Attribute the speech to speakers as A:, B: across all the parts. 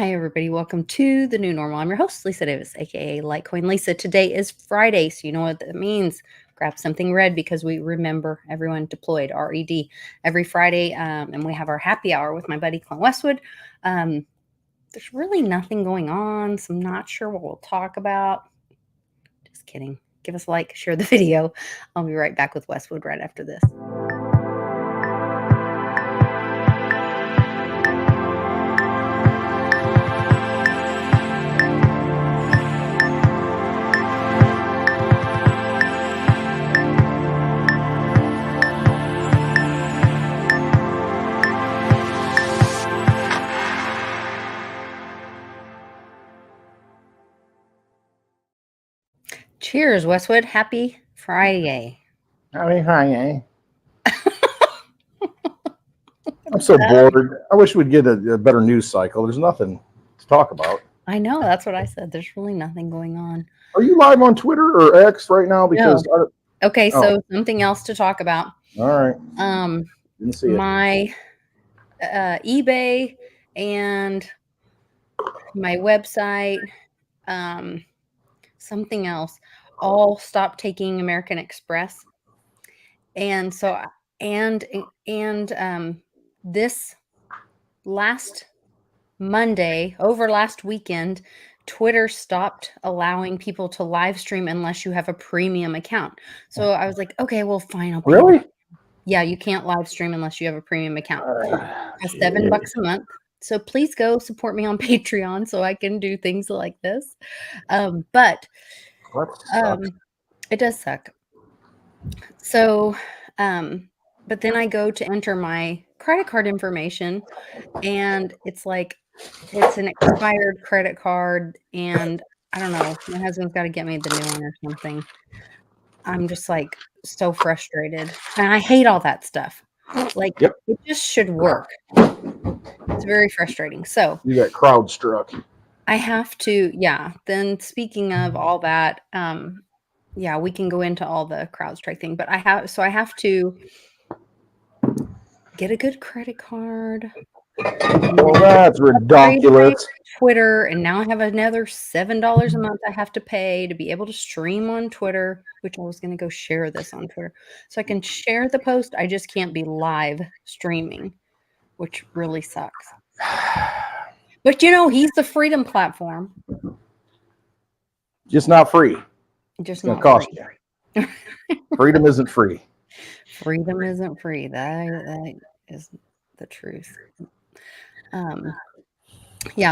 A: Hi, everybody. Welcome to the new normal. I'm your host, Lisa Davis, aka Litecoin Lisa. Today is Friday, so you know what that means. Grab something red because we remember everyone deployed, RED, every Friday. And we have our happy hour with my buddy Clint Westwood. There's really nothing going on, so I'm not sure what we'll talk about. Just kidding. Give us a like, share the video. I'll be right back with Westwood right after this. Cheers, Westwood. Happy Friday.
B: Happy Friday. I'm so bored. I wish we'd get a better news cycle. There's nothing to talk about.
A: I know. That's what I said. There's really nothing going on.
B: Are you live on Twitter or X right now? Because
A: Okay, so something else to talk about.
B: All right.
A: Didn't see my eBay and my website, something else, all stopped taking American Express. And so, this last Monday, over last weekend, Twitter stopped allowing people to live stream unless you have a premium account. So I was like, okay, well, fine. I'll pay.
B: Really?
A: Yeah, you can't live stream unless you have a premium account. It's $7 a month. So please go support me on Patreon so I can do things like this. But it does suck. So, but then I go to enter my credit card information and it's like, it's an expired credit card, and I don't know, my husband's got to get me the new one or something. I'm just like so frustrated, and I hate all that stuff. Like, It just should work. It's very frustrating. So
B: you got CrowdStrike.
A: I have to, then speaking of all that, we can go into all the CrowdStrike thing, but I have to get a good credit card.
B: Well, that's ridiculous.
A: Twitter, and now I have another $7 a month I have to pay to be able to stream on Twitter, which I was going to go share this on Twitter. So I can share the post. I just can't be live streaming, which really sucks. But he's the freedom platform.
B: Just not free.
A: Just
B: not cost you. Freedom isn't free.
A: Freedom isn't free. That is the truth.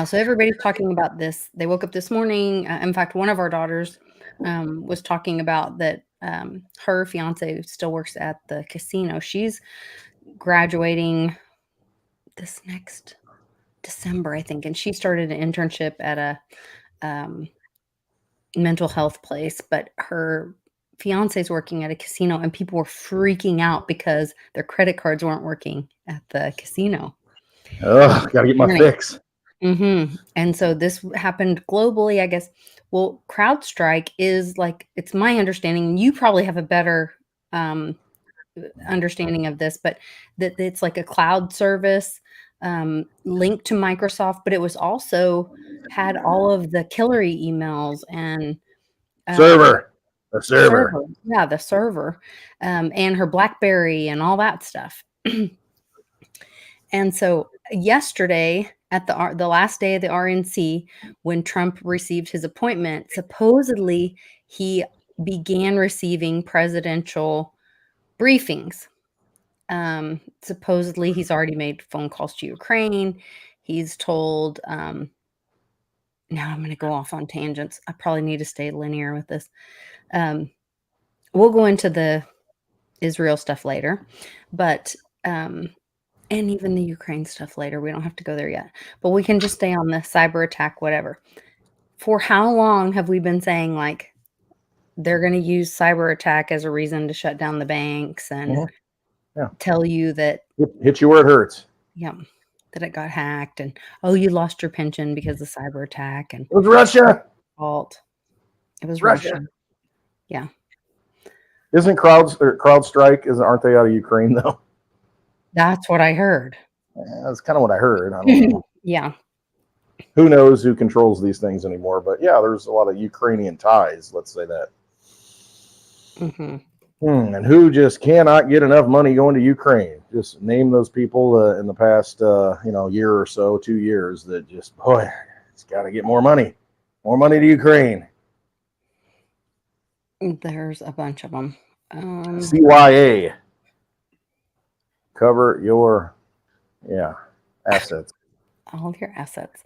A: So everybody's talking about this. They woke up this morning. In fact, one of our daughters was talking about that her fiance still works at the casino. She's graduating this next December, I think, and she started an internship at a mental health place, but her fiance is working at a casino, and people were freaking out because their credit cards weren't working at the casino.
B: Oh, gotta get my fix.
A: And so this happened globally, I guess. Well, CrowdStrike is like, it's my understanding, you probably have a better understanding of this, but that it's like a cloud service linked to Microsoft, but it was also had all of the Hillary emails and
B: the server.
A: Yeah, the server, and her BlackBerry and all that stuff. And so yesterday, at the last day of the RNC, when Trump received his appointment, supposedly he began receiving presidential briefings. Supposedly he's already made phone calls to Ukraine. He's told, now I'm going to go off on tangents. I probably need to stay linear with this. We'll go into the Israel stuff later, but, and even the Ukraine stuff later. We don't have to go there yet, but we can just stay on the cyber attack, whatever. For how long have we been saying, like, they're going to use cyber attack as a reason to shut down the banks and tell you that
B: hit you where it hurts.
A: Yeah, that it got hacked, and you lost your pension because of cyber attack, and
B: it was Russia.
A: Fault. It was Russia. Yeah.
B: Isn't CrowdStrike? Aren't they out of Ukraine though?
A: That's what I heard.
B: That's kind of what I heard. I don't know.
A: Yeah.
B: who knows who controls these things anymore? But yeah, there's a lot of Ukrainian ties. Let's say that.
A: Mm-hmm.
B: And who just cannot get enough money going to Ukraine? Just name those people in the past, year or so, 2 years that just, boy, it's got to get more money to Ukraine.
A: There's a bunch of them.
B: CYA, cover your, assets.
A: All of your assets.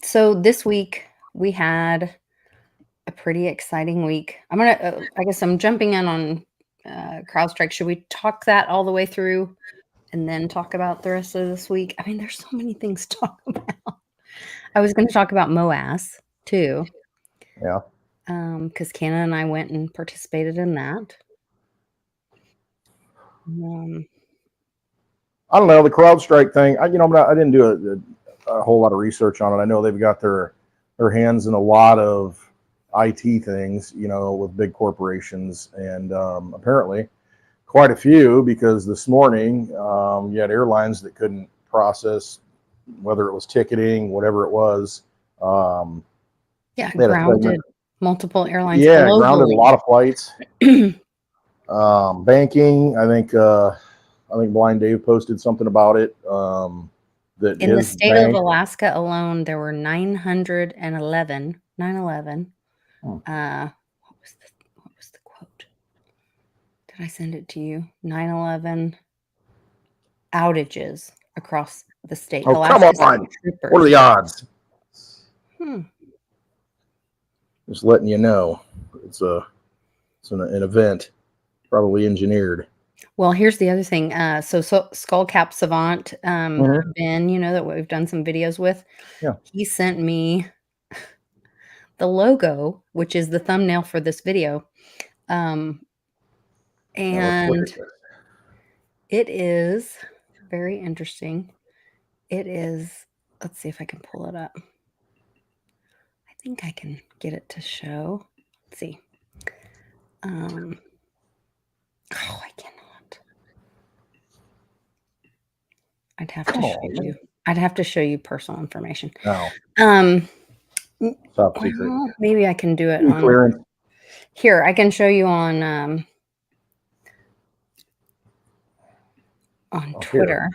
A: So this week we had a pretty exciting week. I guess I'm jumping in on CrowdStrike. Should we talk that all the way through and then talk about the rest of this week? I mean, there's so many things to talk about. I was going to talk about MOAS too.
B: Yeah.
A: Because Canna and I went and participated in that.
B: I don't know, the CrowdStrike thing. I didn't do a whole lot of research on it. I know they've got their hands in a lot of IT things, with big corporations, and apparently quite a few, because this morning you had airlines that couldn't process, whether it was ticketing, whatever it was.
A: Grounded multiple airlines.
B: Yeah, grounded a lot of flights. Banking, I think Blind Dave posted something about it. That
A: in the state of Alaska alone, there were 911. What was the quote? Did I send it to you? 911 outages across the state.
B: Oh, come on! What are the odds? Just letting you know, it's an event, probably engineered.
A: Well, here's the other thing. So Skullcap Savant, Ben, that we've done some videos with.
B: Yeah.
A: He sent me the logo, which is the thumbnail for this video. And it is very interesting. It is, let's see if I can pull it up. I think I can get it to show. Let's see. I cannot. I'd have to show you. I'd have to show you personal information.
B: No.
A: Top secret. Well, maybe I can do it on here. I can show you on Twitter.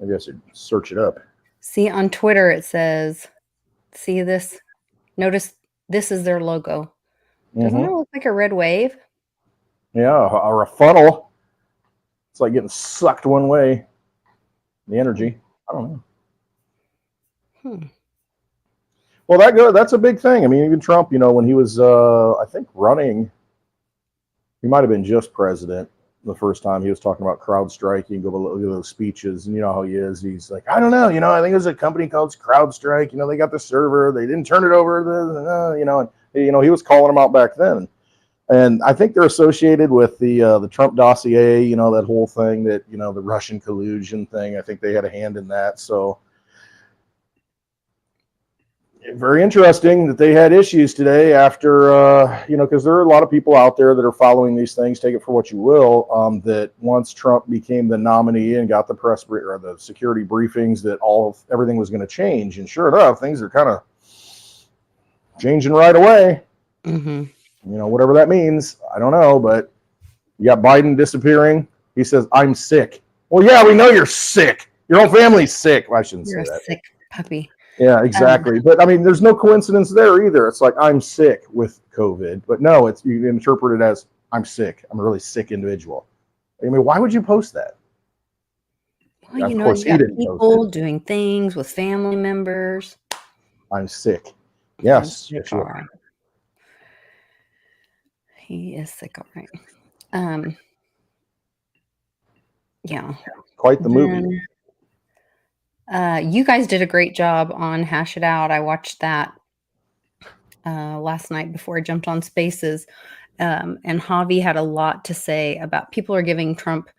B: Maybe I should search it up.
A: See, on Twitter it says, see this? Notice this is their logo. Doesn't it look like a red wave?
B: Yeah, or a funnel. It's like getting sucked one way. The energy. I don't know. Well, that's a big thing. I mean, even Trump, when he was, I think, running, he might have been just president the first time. He was talking about CrowdStrike. You can go look at those speeches, and you know how he is. He's like, I don't know. I think there's a company called CrowdStrike. They got the server. They didn't turn it over. And, he was calling them out back then. And I think they're associated with the Trump dossier, that whole thing that, the Russian collusion thing. I think they had a hand in that. So very interesting that they had issues today after, because there are a lot of people out there that are following these things, take it for what you will, that once Trump became the nominee and got the press or the security briefings that everything was going to change. And sure enough, things are kind of changing right away.
A: Mm-hmm.
B: Whatever that means, I don't know, but you got Biden disappearing. He says, I'm sick. Well, yeah, we know you're sick. Your whole family's sick. Well, I shouldn't say that.
A: You're a sick puppy.
B: Yeah, exactly. But I mean, there's no coincidence there either. It's like, I'm sick with COVID. But no, you can interpret it as, I'm sick. I'm a really sick individual. I mean, why would you post that?
A: Well, you got people doing things with family members.
B: I'm sick. Yes.
A: Sure. He is sick, all right. Yeah.
B: Quite the movie.
A: You guys did a great job on Hash It Out. I watched that last night before I jumped on Spaces. And Javi had a lot to say about people are giving Trump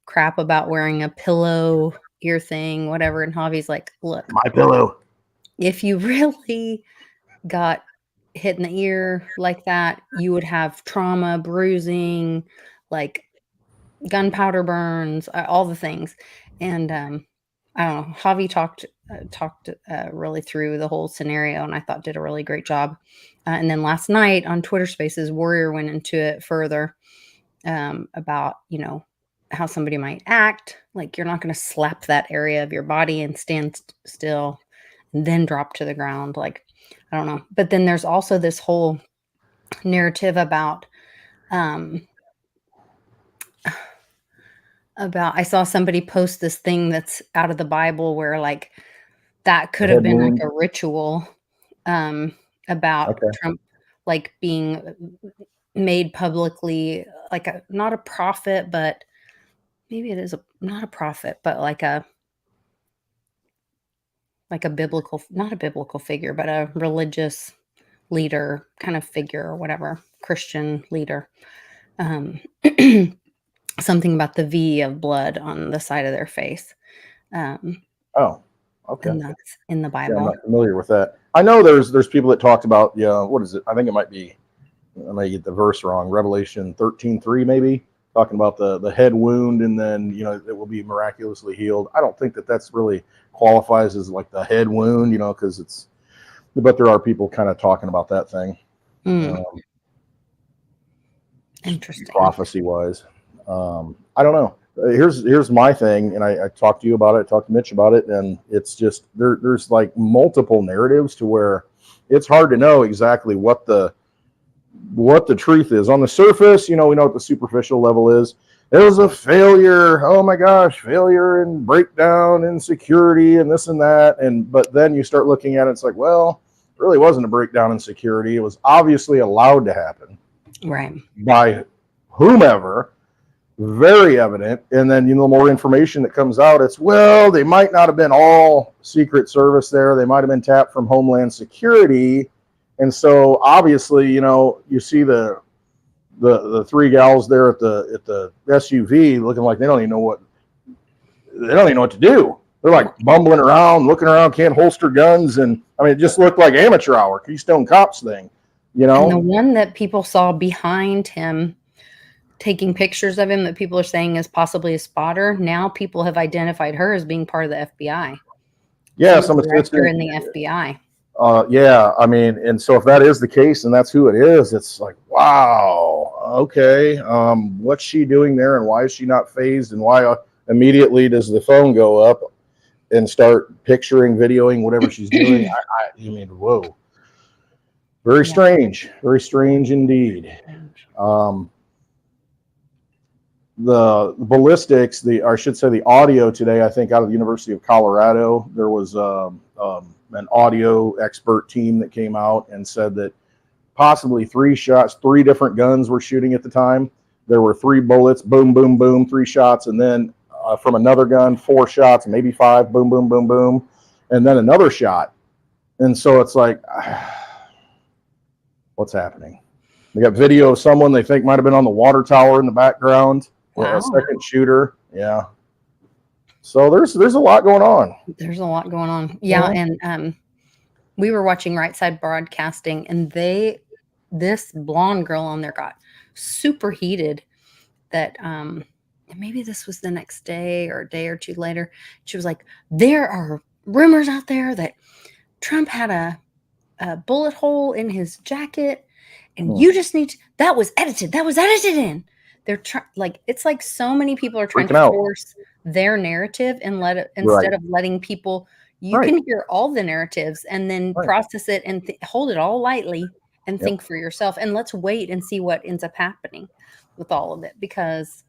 A: crap about wearing a pillow ear thing, whatever. And Javi's like, look,
B: my pillow.
A: If you really got hit in the ear like that, you would have trauma, bruising, like gunpowder burns, all the things. And I don't know. Javi talked really through the whole scenario, and I thought did a really great job. And then last night on Twitter Spaces, Warrior went into it further about how somebody might act. Like you're not going to slap that area of your body and stand still, and then drop to the ground. Like I don't know. But then there's also this whole narrative about I saw somebody post this thing that's out of the Bible where like that could
B: The
A: have
B: head
A: been like
B: wound.
A: a ritual about
B: Okay.
A: Trump like being made publicly like not a prophet, but maybe it is not a prophet, but like a biblical, not a biblical figure, but a religious leader kind of figure or whatever, Christian leader. Um, something about the V of blood on the side of their face. Um,
B: Oh, okay.
A: and that's in the
B: Yeah, I'm
A: Bible.
B: not familiar with that. I know there's people that talked about, yeah, what is it? I think it might be, I may get the verse wrong. Revelation 13:3 maybe, talking about the head wound, and then it will be miraculously healed. I don't think that that's really qualifies as like the head wound, because it's. But there are people kind of talking about that thing,
A: Interesting.
B: prophecy wise. I don't know. Here's my thing, and I talked to you about it. I talked to Mitch about it, and it's just there's like multiple narratives to where it's hard to know exactly what the truth is. On the surface, we know what the superficial level is. It was a failure. Oh my gosh, failure and breakdown and security and this and that. But then you start looking at it, it's like, well, it really wasn't a breakdown in security. It was obviously allowed to happen.
A: Right.
B: By whomever. Very evident. And then the more information that comes out, it's, well, they might not have been all Secret Service there. They might have been tapped from Homeland Security. And so obviously, you see the three gals there at the SUV looking like they don't even know what to do. They're like bumbling around, looking around, can't holster guns, and I mean, it just looked like amateur hour, Keystone Cops thing,
A: And the one that people saw behind him, taking pictures of him, that people are saying is possibly a spotter. Now people have identified her as being part of the FBI.
B: Yeah,
A: some director in the FBI.
B: Yeah, I mean, and so if that is the case and that's who it is, it's like, wow, okay, what's she doing there, and why is she not phased, and why immediately does the phone go up and start picturing, videoing whatever she's doing? I mean, whoa, very strange indeed. The ballistics, or I should say the audio today, I think out of the University of Colorado, there was an audio expert team that came out and said that possibly 3 shots, 3 different guns were shooting at the time. There were 3 bullets, boom, boom, boom, 3 shots, and then from another gun, 4 shots, maybe 5, boom, boom, boom, boom, and then another shot. And so it's like, what's happening? They got video of someone they think might have been on the water tower in the background. Wow. A second shooter. Yeah. So there's a lot going on.
A: There's a lot going on. Yeah. And we were watching Right Side Broadcasting, and this blonde girl on there got super heated that maybe this was the next day or a day or two later. She was like, there are rumors out there that Trump had a bullet hole in his jacket, and you just need to, that was edited in. They're it's like so many people are trying to force their narrative and instead of letting people, you can hear all the narratives and then process it and hold it all lightly and think for yourself. And let's wait and see what ends up happening with all of it, because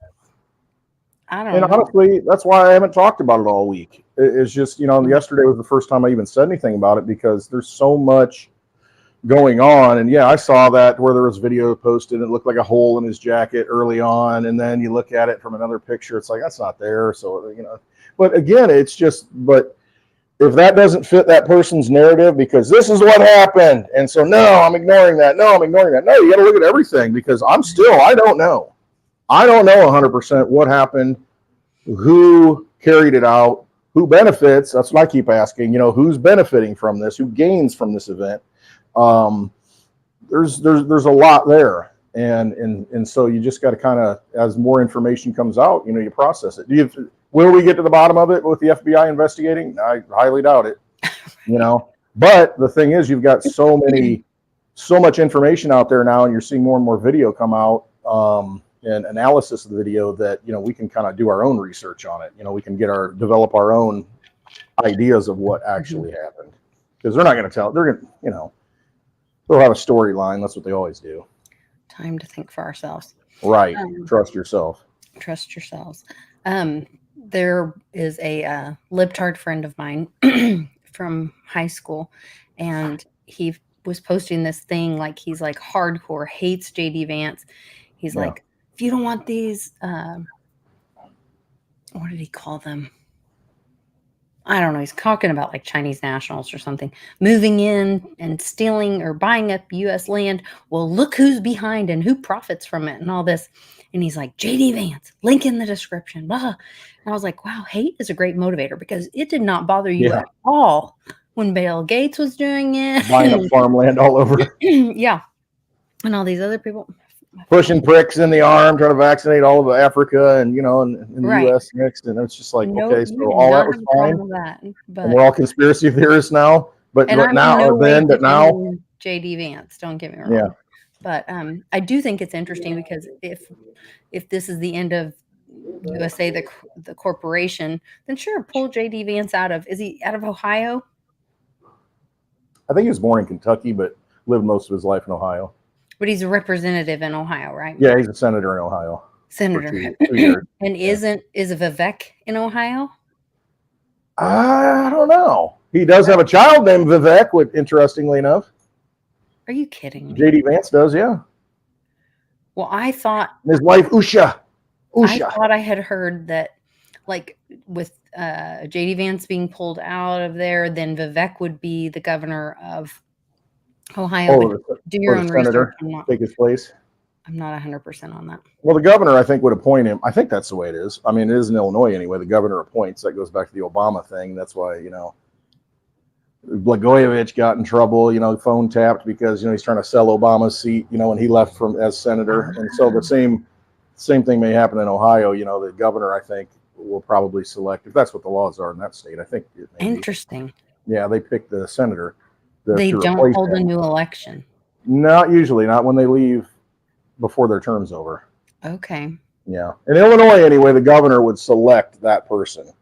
A: I don't know.
B: And honestly, that's why I haven't talked about it all week. It's just, yesterday was the first time I even said anything about it, because there's so much going on. And yeah, I saw that where there was video posted, it looked like a hole in his jacket early on, and then you look at it from another picture, it's like, that's not there. So but again, it's just, but if that doesn't fit that person's narrative, because this is what happened, and so no, I'm ignoring that, no, you got to look at everything, because I don't know 100% what happened, who carried it out, who benefits. That's what I keep asking, who's benefiting from this, who gains from this event. There's a lot there, and so you just got to kind of, as more information comes out, you process it. Will we get to the bottom of it with the FBI investigating? I highly doubt it. You know, but the thing is, you've got so much information out there now, and you're seeing more and more video come out and analysis of the video that, you know, we can kind of do our own research on it. You know, we can develop our own ideas of what actually happened, because they're not going to tell. They're going to, you know, they'll have a storyline. That's what they always do.
A: Time to think for ourselves.
B: Right. Trust yourself.
A: Trust yourselves. There is a libtard friend of mine from high school, and he was posting this thing like he's like hardcore hates JD Vance. He's like, if you don't want these, what did he call them? I don't know. He's talking about like Chinese nationals or something moving in and stealing or buying up U.S. land. Well, look who's behind and who profits from it and all this. And he's like, JD Vance, link in the description. Blah. And I was like, wow, hate is a great motivator, because it did not bother you at all when Bill Gates was doing it.
B: Buying up farmland all over.
A: Yeah. And all these other people.
B: Pushing pricks in the arm, trying to vaccinate all of Africa and, you know, in the U.S. next. And it's just like, okay, so all that was fine. And we're all conspiracy theorists now. But now,
A: JD Vance, don't get me wrong.
B: Yeah.
A: But I do think it's interesting, because if this is the end of USA, the corporation, then sure, pull JD Vance is he out of Ohio?
B: I think he was born in Kentucky, but lived most of his life in Ohio.
A: But he's a representative in Ohio, right?
B: Yeah, he's a senator in Ohio.
A: Senator.
B: 2 years.
A: And is Vivek in Ohio?
B: I don't know. He does have a child named Vivek, which, interestingly enough.
A: Are you kidding me?
B: JD Vance does, yeah.
A: Well, I thought
B: his wife Usha.
A: I thought I had heard that, like, with JD Vance being pulled out of there, then Vivek would be the governor of Ohio. Do your own research.
B: Take his place.
A: I'm not 100% on that.
B: Well, the governor, I think, would appoint him. I think that's the way it is. I mean, it is in Illinois anyway. The governor appoints. That goes back to the Obama thing. That's why, you know, Blagojevich got in trouble, you know, phone tapped because, you know, he's trying to sell Obama's seat, you know, when he left as senator. And so the same thing may happen in Ohio. You know, the governor, I think, will probably select, if that's what the laws are in that state. I think it may
A: interesting.
B: Be. Yeah, they pick the senator.
A: They don't hold a new election.
B: Not usually, not when they leave before their term's over.
A: Okay.
B: Yeah. In Illinois, anyway, the governor would select that person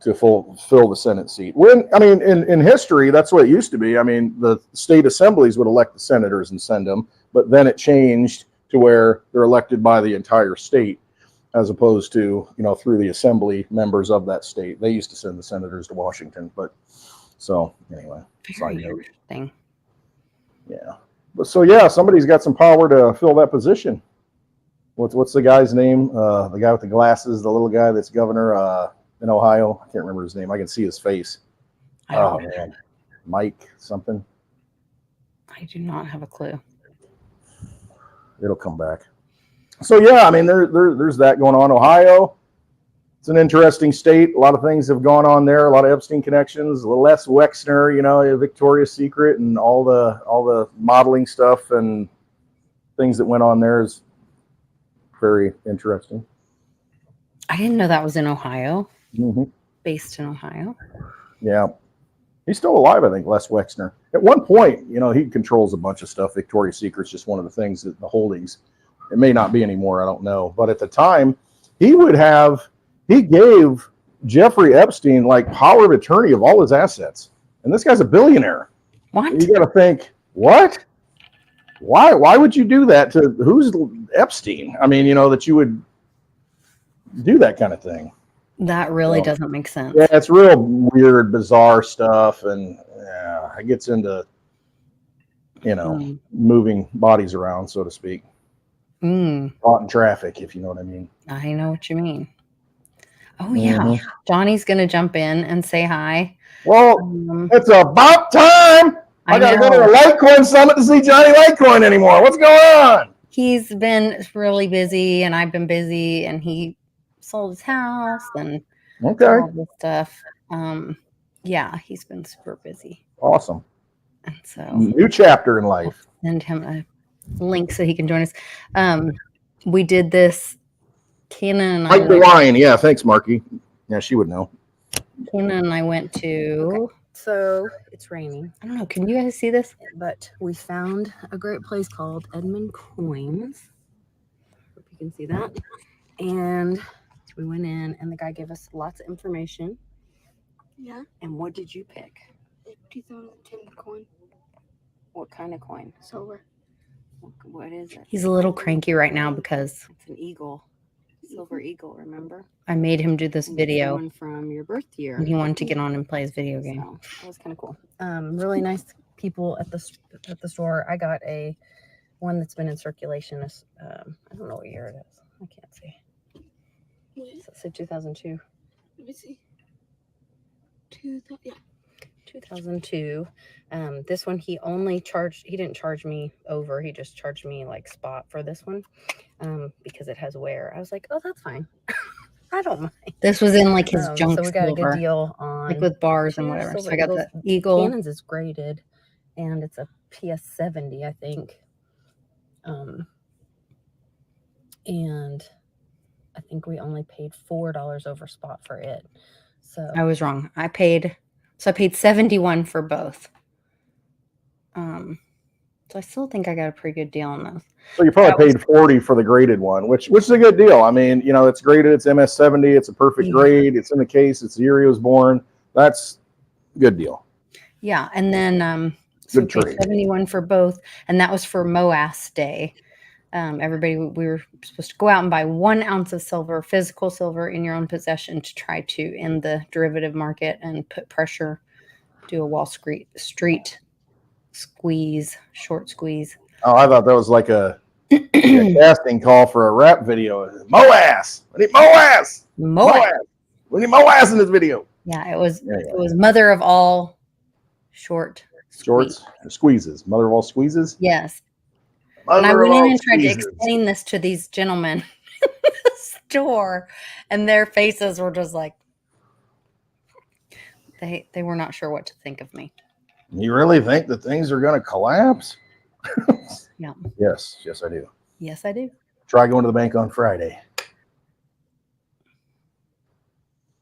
B: to fill the Senate seat. In history, that's what it used to be. I mean, the state assemblies would elect the senators and send them, but then it changed to where they're elected by the entire state, as opposed to, you know, through the assembly members of that state. They used to send the senators to Washington, but so anyway.
A: Very interesting.
B: Yeah. But so yeah, somebody's got some power to fill that position. What's the guy's name? The guy with the glasses, the little guy that's governor in Ohio. I can't remember his name. I can see his face. Oh man, Mike something.
A: I do not have a clue.
B: It'll come back. So yeah, I mean, there's that going on. Ohio, it's an interesting state. A lot of things have gone on there. A lot of Epstein connections. A little less Wexner, you know, Victoria's Secret, and all the modeling stuff and things that went on there is very interesting.
A: I didn't know that was in Ohio.
B: Mm-hmm.
A: Based in Ohio.
B: Yeah. He's still alive, I think, Les Wexner. At one point, you know, he controls a bunch of stuff. Victoria's Secret's just one of the things that the holdings. It may not be anymore, I don't know. But at the time, he gave Jeffrey Epstein like power of attorney of all his assets. And this guy's a billionaire.
A: What?
B: You got to think, what? Why would you do that to who's Epstein? I mean, you know, that you would do that kind of thing.
A: That really doesn't make sense.
B: Yeah, it's real weird, bizarre stuff, and yeah, it gets into, you know, moving bodies around, so to speak. Caught in traffic, if you know what I mean.
A: I know what you mean. Oh yeah, Johnny's gonna jump in and say hi.
B: Well, it's about time. I gotta go to the Litecoin Summit to see Johnny Litecoin anymore. What's going on?
A: He's been really busy, and I've been busy, and he sold his house and all this stuff. Yeah, he's been super busy.
B: Awesome.
A: And so
B: new chapter in life.
A: I'll send him a link so he can join us. We did this. Kenan and
B: Mike the Wine. Yeah, thanks, Marky. Yeah, she would know.
A: Hannah and I went to. So it's raining. I don't know. Can you guys see this? But we found a great place called Edmund Coins. Hope you can see that. And we went in, and the guy gave us lots of information.
C: Yeah.
A: And what did you pick?
C: 2010 coin.
A: What kind of coin?
C: Silver.
A: What is it? He's a little cranky right now because it's an eagle. Silver eagle, remember? I made him do this video. One from your birth year. And he wanted to get on and play his video game. So that was kind of cool. Really nice people at the store. I got one that's been in circulation. I don't know what year it is. I can't see. Does it say 2002?
C: Let me see.
A: 2002. This one he didn't charge me over. He just charged me like spot for this one because it has wear. I was like, oh, that's fine. I don't mind. This was in like his junk
C: So we got
A: silver,
C: a good deal on
A: like with bars and whatever. So I got the eagle.
C: Cannons is graded, and it's a PS70, I think. And I think we only paid $4 over spot for it. So
A: I was wrong. I paid 71 for both. So I still think I got a pretty good deal on those.
B: So you probably paid 40 for the graded one, which is a good deal. I mean, you know, it's graded, it's MS70, it's a perfect grade, it's in the case, it's the year he was born. That's a good deal.
A: Yeah, and then
B: good trade.
A: 71 for both, and that was for MOAS Day. Everybody, we were supposed to go out and buy 1 ounce of silver, physical silver, in your own possession to try to end the derivative market and put pressure, do a Wall Street squeeze, short squeeze.
B: Oh, I thought that was like a casting call for a rap video. MOAS! We need MOAS! MOAS! We need MOAS in this video.
A: Yeah, it was mother of all
B: squeezes. Mother of all squeezes?
A: Yes. And I went in and tried to explain this to these gentlemen in the store, and their faces were just like, they were not sure what to think of me.
B: You really think that things are going to collapse?
A: Yeah.
B: Yes, I do.
A: Yes, I do.
B: Try going to the bank on Friday.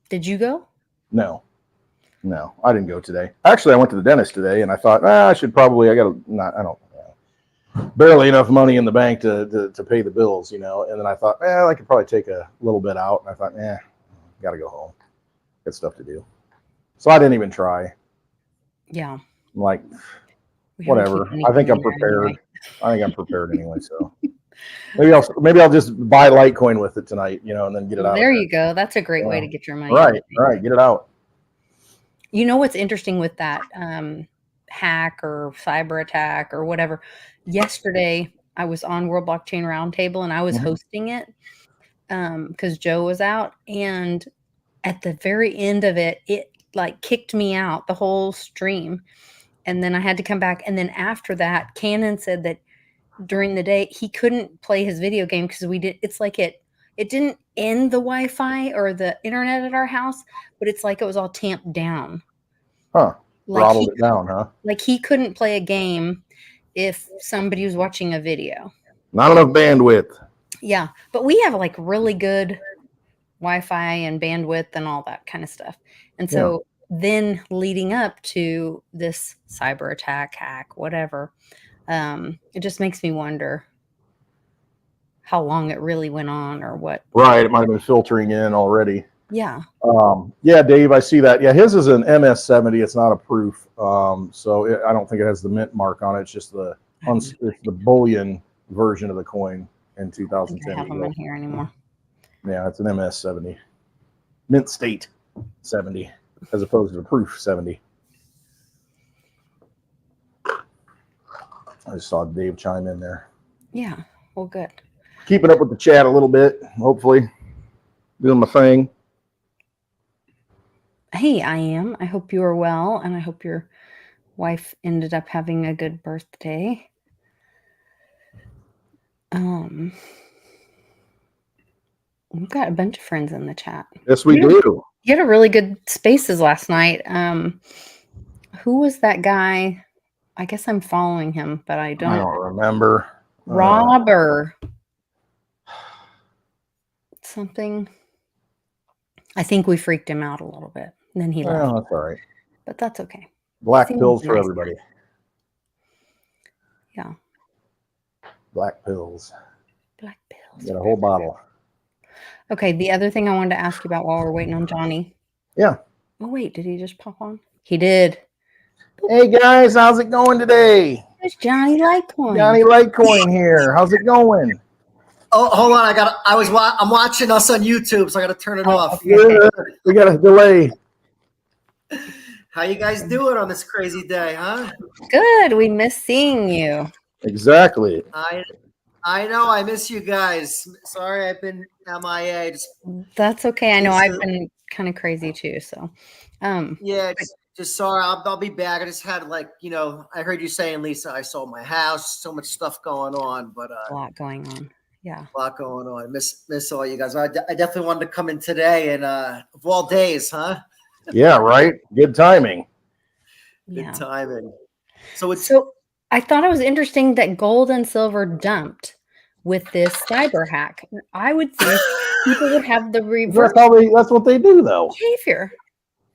A: Did you go?
B: No, I didn't go today. Actually, I went to the dentist today, and I thought, I don't barely enough money in the bank to pay the bills, you know. And then I thought, I could probably take a little bit out. And I thought, got to go home. Got stuff to do. So I didn't even try.
A: Yeah.
B: I'm like, whatever. I think I'm prepared. Anyway. I think I'm prepared anyway. So maybe I'll just buy Litecoin with it tonight, you know, and then get it out.
A: There you go. That's a great way to get your money.
B: Right. Get it out.
A: You know what's interesting with that hack or cyber attack or whatever? Yesterday, I was on World Blockchain Roundtable and I was hosting it because Joe was out. And at the very end of it, it like kicked me out the whole stream. And then I had to come back. And then after that, Cannon said that during the day, he couldn't play his video game because it's like it didn't end the Wi-Fi or the internet at our house, but it's like it was all tamped down.
B: Huh. Throttled it down, huh?
A: Like he couldn't play a game if somebody was watching a video.
B: Not enough bandwidth.
A: Yeah. But we have like really good Wi-Fi and bandwidth and all that kind of stuff. And so then leading up to this cyber attack, hack, whatever, it just makes me wonder how long it really went on or what.
B: Right. It might have been filtering in already.
A: Yeah.
B: Yeah, Dave, I see that. Yeah, his is an MS70. It's not a proof. So I don't think it has the mint mark on it. It's just the bullion version of the coin in 2010.
A: I don't have them in here anymore.
B: Yeah, it's an MS70. Mint state 70 as opposed to the proof 70. I just saw Dave chime in there.
A: Yeah, well, good.
B: Keeping up with the chat a little bit, hopefully. Doing my thing.
A: Hey, I am. I hope you are well, and I hope your wife ended up having a good birthday. We've got a bunch of friends in the chat.
B: Yes, we do.
A: You had a really good spaces last night. Who was that guy? I guess I'm following him, but I don't
B: remember.
A: Robber. Something. I think we freaked him out a little bit. And then he left,
B: Well, that's all right.
A: but that's okay.
B: Black
A: Seems
B: pills for
A: nice.
B: everybody.
A: Yeah.
B: Black pills.
A: Black pills.
B: Got a whole bottle.
A: Okay. The other thing I wanted to ask you about while we're waiting on Johnny.
B: Yeah.
A: Oh, wait. Did he just pop on? He did.
B: Hey guys, how's it going today?
A: There's Johnny Litecoin.
B: Johnny Litecoin here. How's it going?
D: Oh, hold on! I'm watching us on YouTube, so I got to turn it off.
B: Yeah, we got a delay.
D: How you guys doing on this crazy day, huh?
A: Good. We miss seeing you.
B: Exactly.
D: I know. I miss you guys. Sorry, I've been MIA.
A: That's okay. I know I've been kind of crazy too. So,
D: Yeah, just sorry. I'll be back. I just had I heard you saying, Lisa, I sold my house. So much stuff going on, but
A: a lot going on. Yeah,
D: a lot going on. Miss all you guys. I definitely wanted to come in today, and of all days, huh?
B: Yeah, right. Good timing.
A: yeah.
D: Good timing. So
A: I thought it was interesting that gold and silver dumped with this cyber hack. I would think people would have the reverse
B: That's what they do, though.
A: behavior.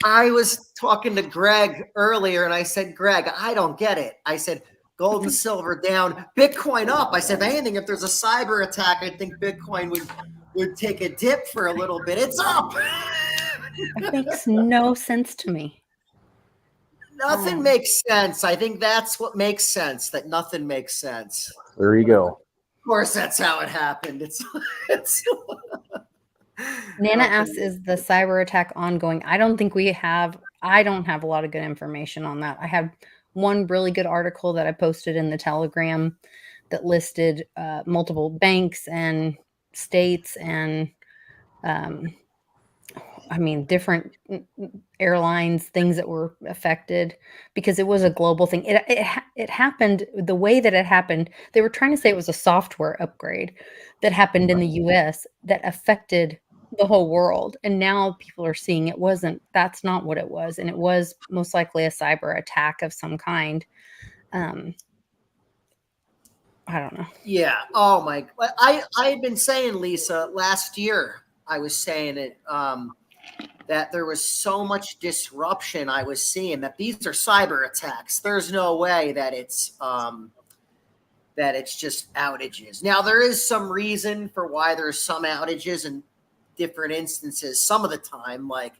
D: I was talking to Greg earlier, and I said, Greg, I don't get it. I said, gold and silver down, Bitcoin up. I said, if anything, if there's a cyber attack, I think Bitcoin would take a dip for a little bit. It's up.
A: That makes no sense to me.
D: Nothing makes sense. I think that's what makes sense, that nothing makes sense.
B: There you go.
D: Of course, that's how it happened. It's
A: Nana asks, is the cyber attack ongoing? I don't have a lot of good information on that. I have one really good article that I posted in the Telegram that listed multiple banks and states and different airlines, things that were affected because it was a global thing. It happened the way that it happened. They were trying to say it was a software upgrade that happened in the US that affected the whole world. And now people are seeing that's not what it was. And it was most likely a cyber attack of some kind. I don't know.
D: Yeah. Oh my, I had been saying, Lisa, last year, I was saying it, that there was so much disruption I was seeing that these are cyber attacks. There's no way that it's just outages. Now there is some reason for why there's some outages in different instances some of the time, like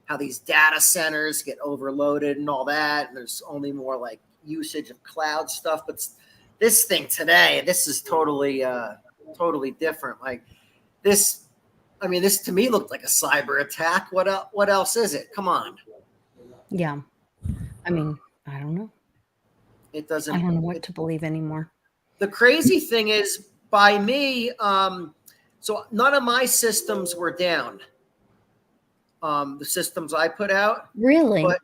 D: how these data centers get overloaded and all that, and there's only more like usage of cloud stuff. But this thing today, this is totally different. Like this to me looked like a cyber attack. What else is it? Come on.
A: Yeah. I don't know.
D: It doesn't.
A: I don't know what to believe anymore.
D: The crazy thing is, by me, so none of my systems were down. The systems I put out.
A: Really?
D: But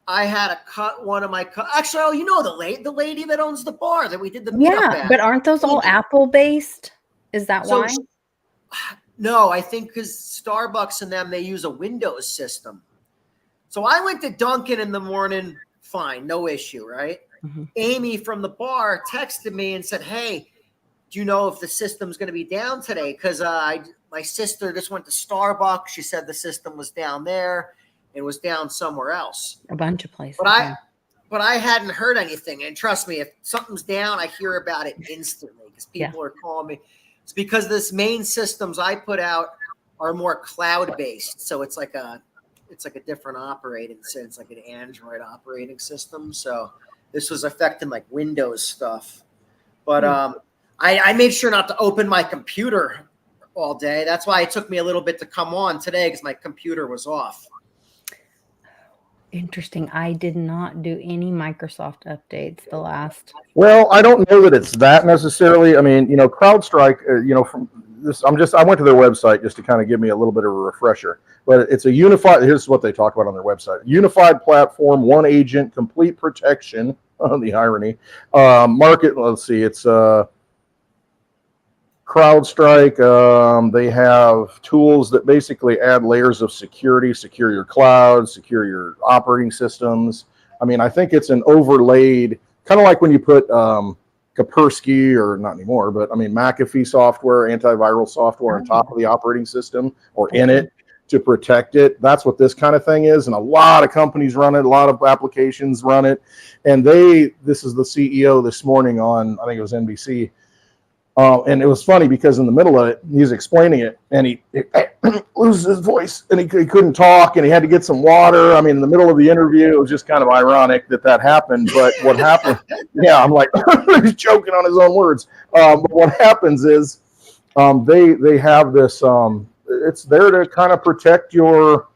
D: I had to cut one of my actually, the lady that owns the bar that we did the meetup at.
A: But aren't those all Apple based? Is that why?
D: No, I think because Starbucks and them, they use a Windows system. So I went to Dunkin' in the morning, fine, no issue, right?
A: Mm-hmm.
D: Amy from the bar texted me and said, hey, do you know if the system's going to be down today? Because my sister just went to Starbucks. She said the system was down there and was down somewhere else.
A: A bunch of places.
D: But I hadn't heard anything. And trust me, if something's down, I hear about it instantly because people are calling me. It's because this main systems I put out are more cloud-based. So it's like a different operating system. It's like an Android operating system. So this was affecting like Windows stuff. But I made sure not to open my computer all day. That's why it took me a little bit to come on today because my computer was off.
A: Interesting. I did not do any Microsoft updates the last.
B: Well, I don't know that it's that necessarily. I mean, CrowdStrike, from this, I went to their website just to kind of give me a little bit of a refresher. But it's a unified, here's what they talk about on their website. Unified platform, one agent, complete protection, the irony. Market, let's see, it's CrowdStrike, they have tools that basically add layers of security, secure your cloud, secure your operating systems. I mean, I think it's an overlaid, kind of like when you put Kaspersky, or not anymore, but McAfee software, antiviral software on top of the operating system or in it. to protect it. That's what this kind of thing is. And a lot of companies run it. A lot of applications run it. And this is the CEO this morning on, I think it was NBC. And it was funny because in the middle of it, he's explaining it and he loses his voice and he couldn't talk and he had to get some water. I mean, in the middle of the interview, it was just kind of ironic that happened. But what happened, yeah, I'm like, he's choking on his own words. But what happens is they have this, it's there to kind of protect your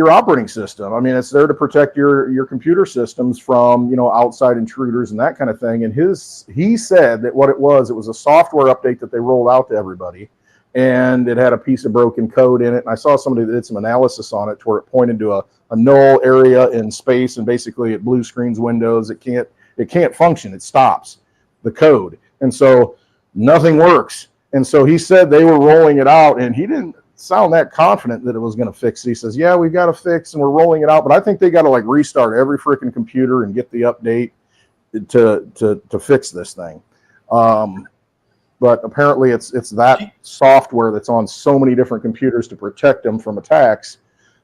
B: operating system. I mean, it's there to protect your computer systems from, outside intruders and that kind of thing. And he said that what it was a software update that they rolled out to everybody, and it had a piece of broken code in it. And I saw somebody that did some analysis on it to where it pointed to a null area in space, and basically it blue screens Windows. It can't function. It stops the code. And so nothing works. And so he said they were rolling it out, and he didn't sound that confident that it was going to fix it. He says, yeah, we've got to fix and we're rolling it out, but I think they got to like restart every freaking computer and get the update to fix this thing. But apparently it's that software that's on so many different computers to protect them from attacks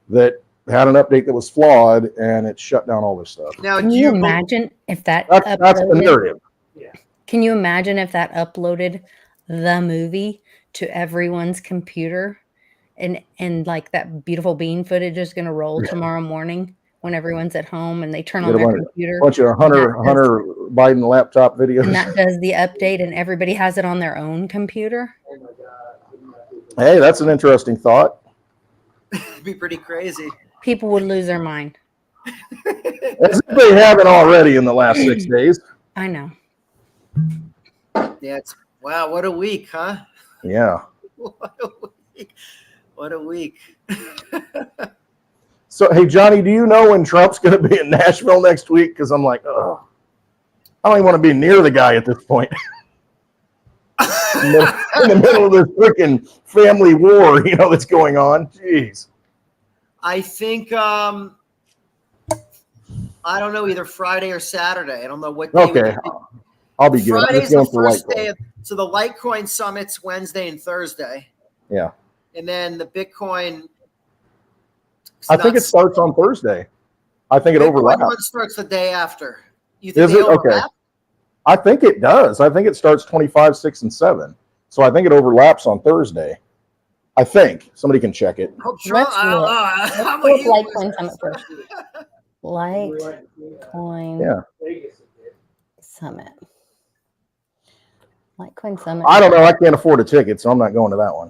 B: that had an update that was flawed, and it shut down all this stuff.
D: Now,
A: Can you imagine if that
B: That's the narrative.
A: Can you imagine if that uploaded the movie to everyone's computer? And like that beautiful bean footage is going to roll tomorrow morning when everyone's at home and they turn on their computer.
B: A bunch of Hunter Biden laptop videos.
A: And that does the update, and everybody has it on their own computer.
B: Hey, that's an interesting thought.
D: It'd be pretty crazy.
A: People would lose their mind.
B: As if they haven't already in the last 6 days.
A: I know.
D: Yeah, wow, what a week, huh?
B: Yeah.
D: What a week. What a week.
B: So, hey, Johnny, do you know when Trump's going to be in Nashville next week? Because I'm like, oh, I don't even want to be near the guy at this point. in the middle of this freaking family war, that's going on. Jeez.
D: I think, I don't know, either Friday or Saturday. I don't know what day.
B: Okay. I'll be good.
D: Friday's the first day. So the Litecoin Summit's Wednesday and Thursday.
B: Yeah.
D: And then the Bitcoin.
B: I think it starts on Thursday. I think it overlaps.
D: One starts the day after. You think
B: Is it? Okay. I think it does. I think it starts 25, 6, and 7. So I think it overlaps on Thursday. I think. Somebody can check it.
A: Let's look Litecoin Summit first. Litecoin Summit. Litecoin Summit.
B: I don't know. I can't afford a ticket, so I'm not going to that one.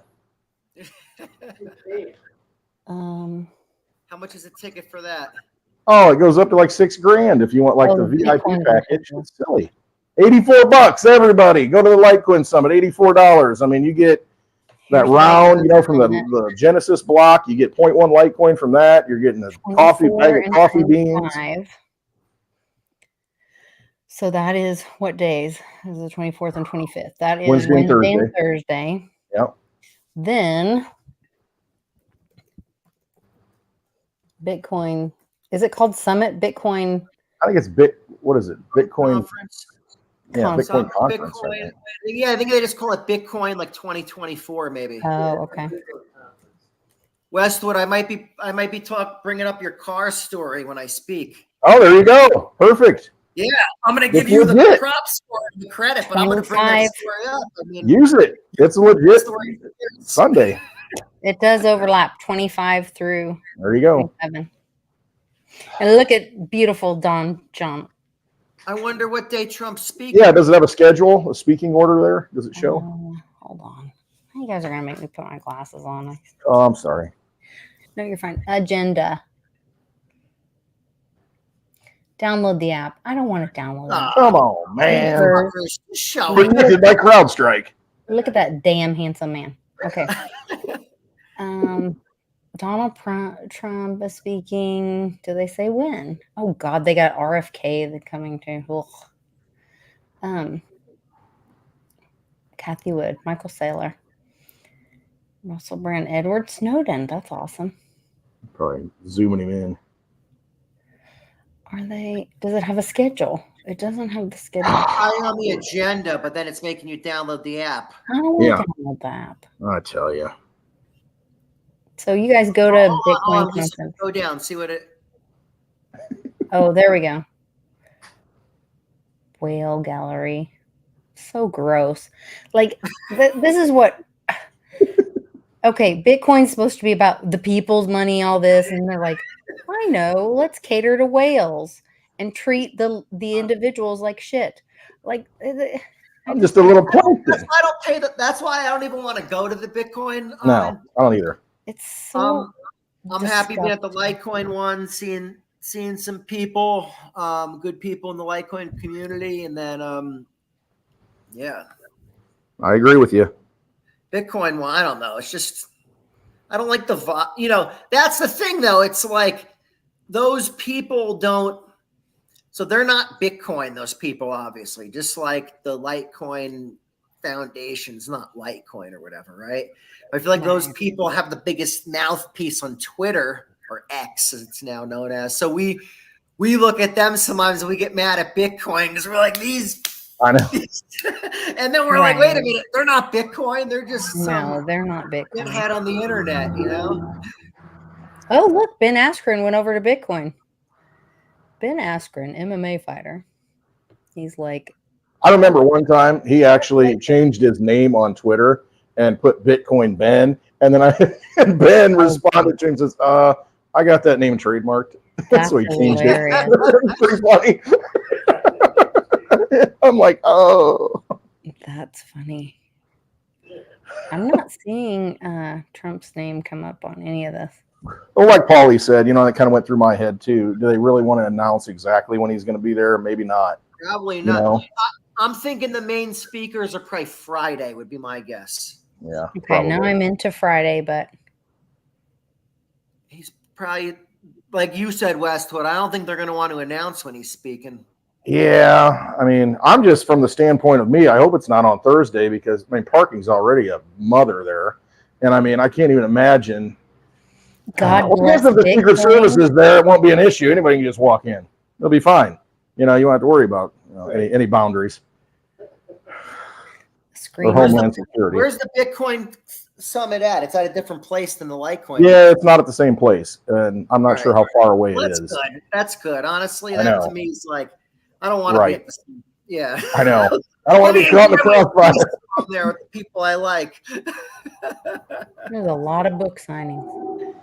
D: How much is a ticket for that?
B: Oh, it goes up to like $6,000 if you want the VIP
A: Bitcoin
B: package. It's silly. $84, everybody. Go to the Litecoin Summit. $84. I mean, you get that round, from the Genesis block. You get 0.1 Litecoin from that. You're getting a bag of coffee beans.
A: So that is what days? This is the 24th and 25th. That is
B: Wednesday
A: and Thursday.
B: Yep.
A: Then Bitcoin. Is it called Summit Bitcoin?
B: I think it's what is it? Bitcoin
D: Conference.
B: Yeah, Bitcoin conference.
D: Bitcoin, I think they just call it Bitcoin like 2024 maybe.
A: Oh, okay.
D: Westwood, I might be bringing up your car story when I speak.
B: Oh, there you go. Perfect.
D: Yeah, I'm going to give you the props for the credit, but I'm going to bring that story up. I mean,
B: use it. It's a legit Sunday.
A: It does overlap 25 through.
B: There you go.
A: 27. And look at beautiful Don John.
D: I wonder what day Trump's speaking.
B: Yeah, does it have a schedule, a speaking order there? Does it show?
A: Hold on. You guys are going to make me put my glasses on.
B: Oh, I'm sorry.
A: No, you're fine. Agenda. Download the app. I don't want to download it.
B: Come on, man.
D: Protected
B: by CrowdStrike.
A: Look at that damn handsome man. Okay. Donald Trump is speaking. Do they say when? Oh God, they got RFK that coming too. Kathy Wood, Michael Saylor, Russell Brand, Edward Snowden. That's awesome.
B: Probably zooming him in.
A: Does it have a schedule? It doesn't have the schedule.
D: I'm on the agenda, but then it's making you download the app.
A: I don't want to download the app.
B: I tell you.
A: So you guys go to
D: Hold
A: Bitcoin
D: on, just
A: conference.
D: go down, see what it.
A: Oh, there we go. Whale gallery. So gross. Like this is what. Okay, Bitcoin's supposed to be about the people's money, all this, and they're like, I know, let's cater to whales and treat the individuals like shit. Like
B: I'm just a little
D: That's
B: plankton.
D: why I don't pay that. That's why I don't even want to go to the Bitcoin.
B: No, I don't either.
A: It's so.
D: I'm happy being at the Litecoin one, seeing some people, good people in the Litecoin community, and then yeah,
B: I agree with you.
D: Bitcoin one. I don't know. It's just I don't like the you know, that's the thing though. It's like those people don't. So they're not Bitcoin. Those people, obviously, just like the Litecoin Foundation's not Litecoin or whatever, right? I feel like those people have the biggest mouthpiece on Twitter, or X as it's now known as. So we look at them sometimes and we get mad at Bitcoin because we're like these.
B: I know.
D: And then we're like, wait a minute, they're not Bitcoin. They're just
A: No, they're not Bitcoin.
D: head on the internet, you know.
A: Oh, look, Ben Askren went over to Bitcoin. Ben Askren, MMA fighter. He's like,
B: I remember one time he actually changed his name on Twitter and put Bitcoin Ben, and then Ben responded to him and says, I got that name trademarked.
A: that's
B: So he changed
A: hilarious.
B: it. Pretty funny. I'm like, oh.
A: That's funny. I'm not seeing Trump's name come up on any of this.
B: Well, like Paulie said, you know, that kind of went through my head too. Do they really want to announce exactly when he's going to be there? Maybe not.
D: Probably not.
B: You know?
D: I'm thinking the main speakers are probably Friday, would be my guess.
B: Yeah.
A: Okay,
B: probably.
A: now I'm into Friday, but
D: He's probably, like you said, Westwood, I don't think they're going to want to announce when he's speaking.
B: Yeah, I mean, I'm just from the standpoint of me. I hope it's not on Thursday because I mean, parking's already a mother there, and I mean, I can't even imagine.
A: God
B: Well,
A: bless
B: if the Secret
A: Bitcoin.
B: Service is there, it won't be an issue. Anybody can just walk in. It'll be fine. You know, you won't have to worry about any boundaries or
A: Screen.
B: Homeland Security.
D: Where's the Bitcoin summit at? It's at a different place than the Litecoin.
B: Yeah, it's not at the same place, and I'm not sure how far away
D: Well,
B: it
D: that's
B: is.
D: good. That's good. Honestly,
B: I
D: that
B: know.
D: to me is like, I don't want to be at the yeah.
B: I know. I don't want to be caught in the crossfire.
D: I'm there with the people I like.
A: There's a lot of book signings.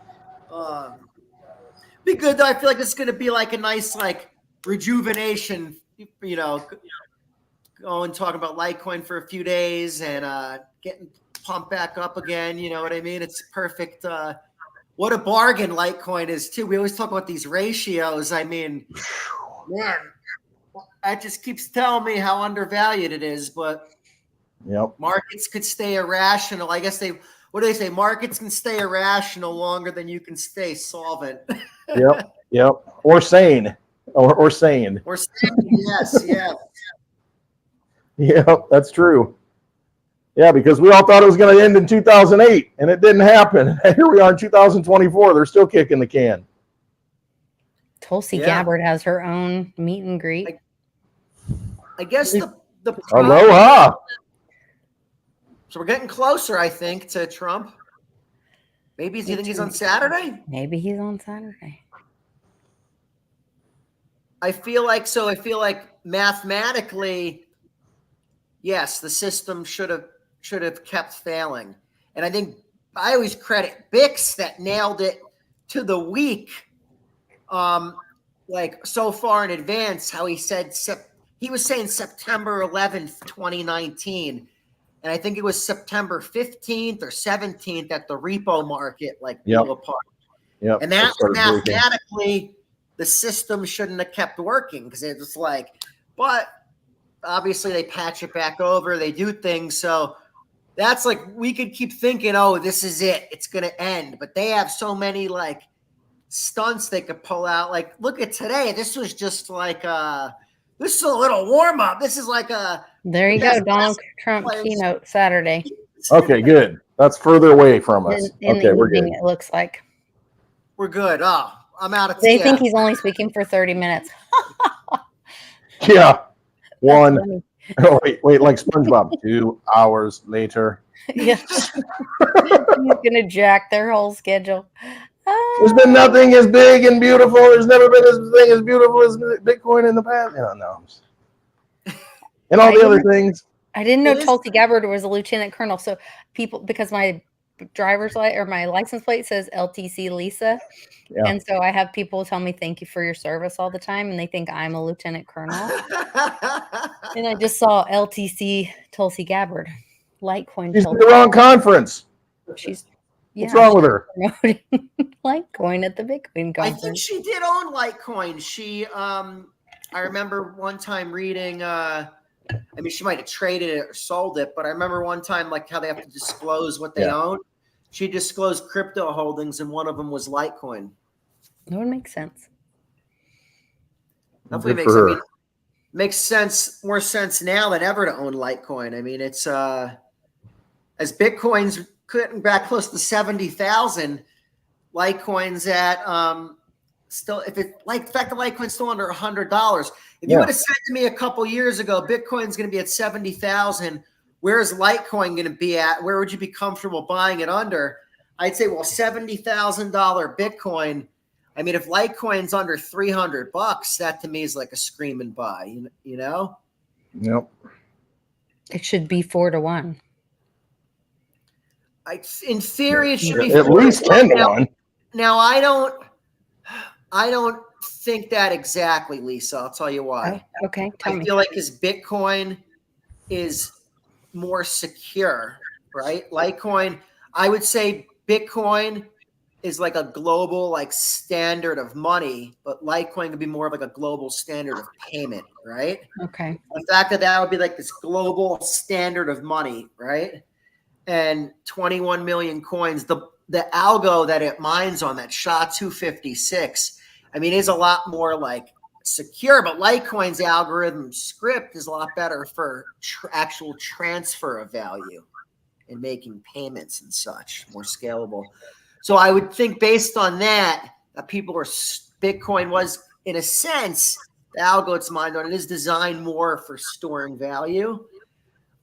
D: Be good though. I feel like it's going to be like a nice like rejuvenation. You know, go and talk about Litecoin for a few days and getting pumped back up again. You know what I mean? It's perfect. What a bargain Litecoin is too. We always talk about these ratios. I mean, man, that just keeps telling me how undervalued it is. But
B: Yep.
D: markets could stay irrational. I guess what do they say? Markets can stay irrational longer than you can stay solvent.
B: Yep. Yep. Or sane. Or sane.
D: Or yes, yeah.
B: Yep, that's true. Yeah, because we all thought it was going to end in 2008, and it didn't happen. And here we are in 2024. They're still kicking the can.
A: Tulsi
D: Yeah.
A: Gabbard has her own meet and greet.
D: I guess the
B: Aloha.
D: So we're getting closer, I think, to Trump. Maybe you think he's on Saturday?
A: Maybe he's on Saturday.
D: I feel like mathematically, yes, the system should have kept failing. And I think I always credit Bix that nailed it to the week. Like so far in advance, how he said he was saying September 11th, 2019. And I think it was September 15th or 17th that the repo market blew apart.
B: Yep.
D: And that mathematically, the system shouldn't have kept working because it's like, but obviously they patch it back over, they do things. So that's like, we could keep thinking, oh, this is it, it's going to end. But they have so many like stunts they could pull out. Like, look at today. This was just like, this is a little warm up. This is like
A: there you go. Donald Trump keynote Saturday.
B: Okay, good. That's further away from us. Okay, we're good.
A: It looks like
D: we're good. Oh, I'm out of.
A: They think he's only speaking for 30 minutes.
B: Yeah. One. Oh, wait, like SpongeBob. 2 hours later.
A: Yeah. He's gonna jack their whole schedule.
B: There's been nothing as big and beautiful. There's never been this thing as beautiful as Bitcoin in the past. No. And all the other things.
A: I didn't know
D: It is-
A: Tulsi Gabbard was a lieutenant colonel. So people, because my driver's license or my license plate says LTC Lisa.
B: Yeah.
A: And so I have people tell me thank you for your service all the time, and they think I'm a lieutenant colonel. And I just saw LTC Tulsi Gabbard, Litecoin.
B: She's at
A: Tulsi.
B: the wrong conference.
A: She's
B: What's wrong with her?
A: promoting Litecoin at the Bitcoin
D: I think
A: conference.
D: she did own Litecoin. She, I remember one time reading. I mean, she might have traded it or sold it, but I remember one time like how they have to disclose what they
B: Yeah.
D: own. She disclosed crypto holdings, and one of them was Litecoin.
A: That would make sense.
D: Definitely
B: Good for her.
D: makes sense, more sense now than ever to own Litecoin. I mean, it's as Bitcoin's cutting back close to 70,000, Litecoin's at still, if it like the fact that Litecoin's still under $100. If you
B: Yeah.
D: would have said to me a couple years ago, Bitcoin's going to be at 70,000, where's Litecoin going to be at? Where would you be comfortable buying it under? I'd say, well, $70,000 Bitcoin. I mean, if Litecoin's under $300, that to me is like a screaming buy. You know?
B: Yep.
A: It should be 4-1.
D: In theory, it should be
B: At
D: 4 to
B: least
D: 1.
B: 10 to 1.
D: Now, I don't think that exactly, Lisa. I'll tell you why.
A: Oh, okay, tell
D: I
A: me.
D: feel like his Bitcoin is more secure, right? Litecoin, I would say Bitcoin is like a global like standard of money, but Litecoin could be more of like a global standard of payment, right?
A: Okay.
D: The fact that that would be like this global standard of money, right? And 21 million coins, the algo that it mines on, that SHA-256, I mean, is a lot more like secure, but Litecoin's algorithm script is a lot better for actual transfer of value and making payments and such, more scalable. So I would think based on that people are, Bitcoin was, in a sense, the algo it's mined on, it is designed more for storing value.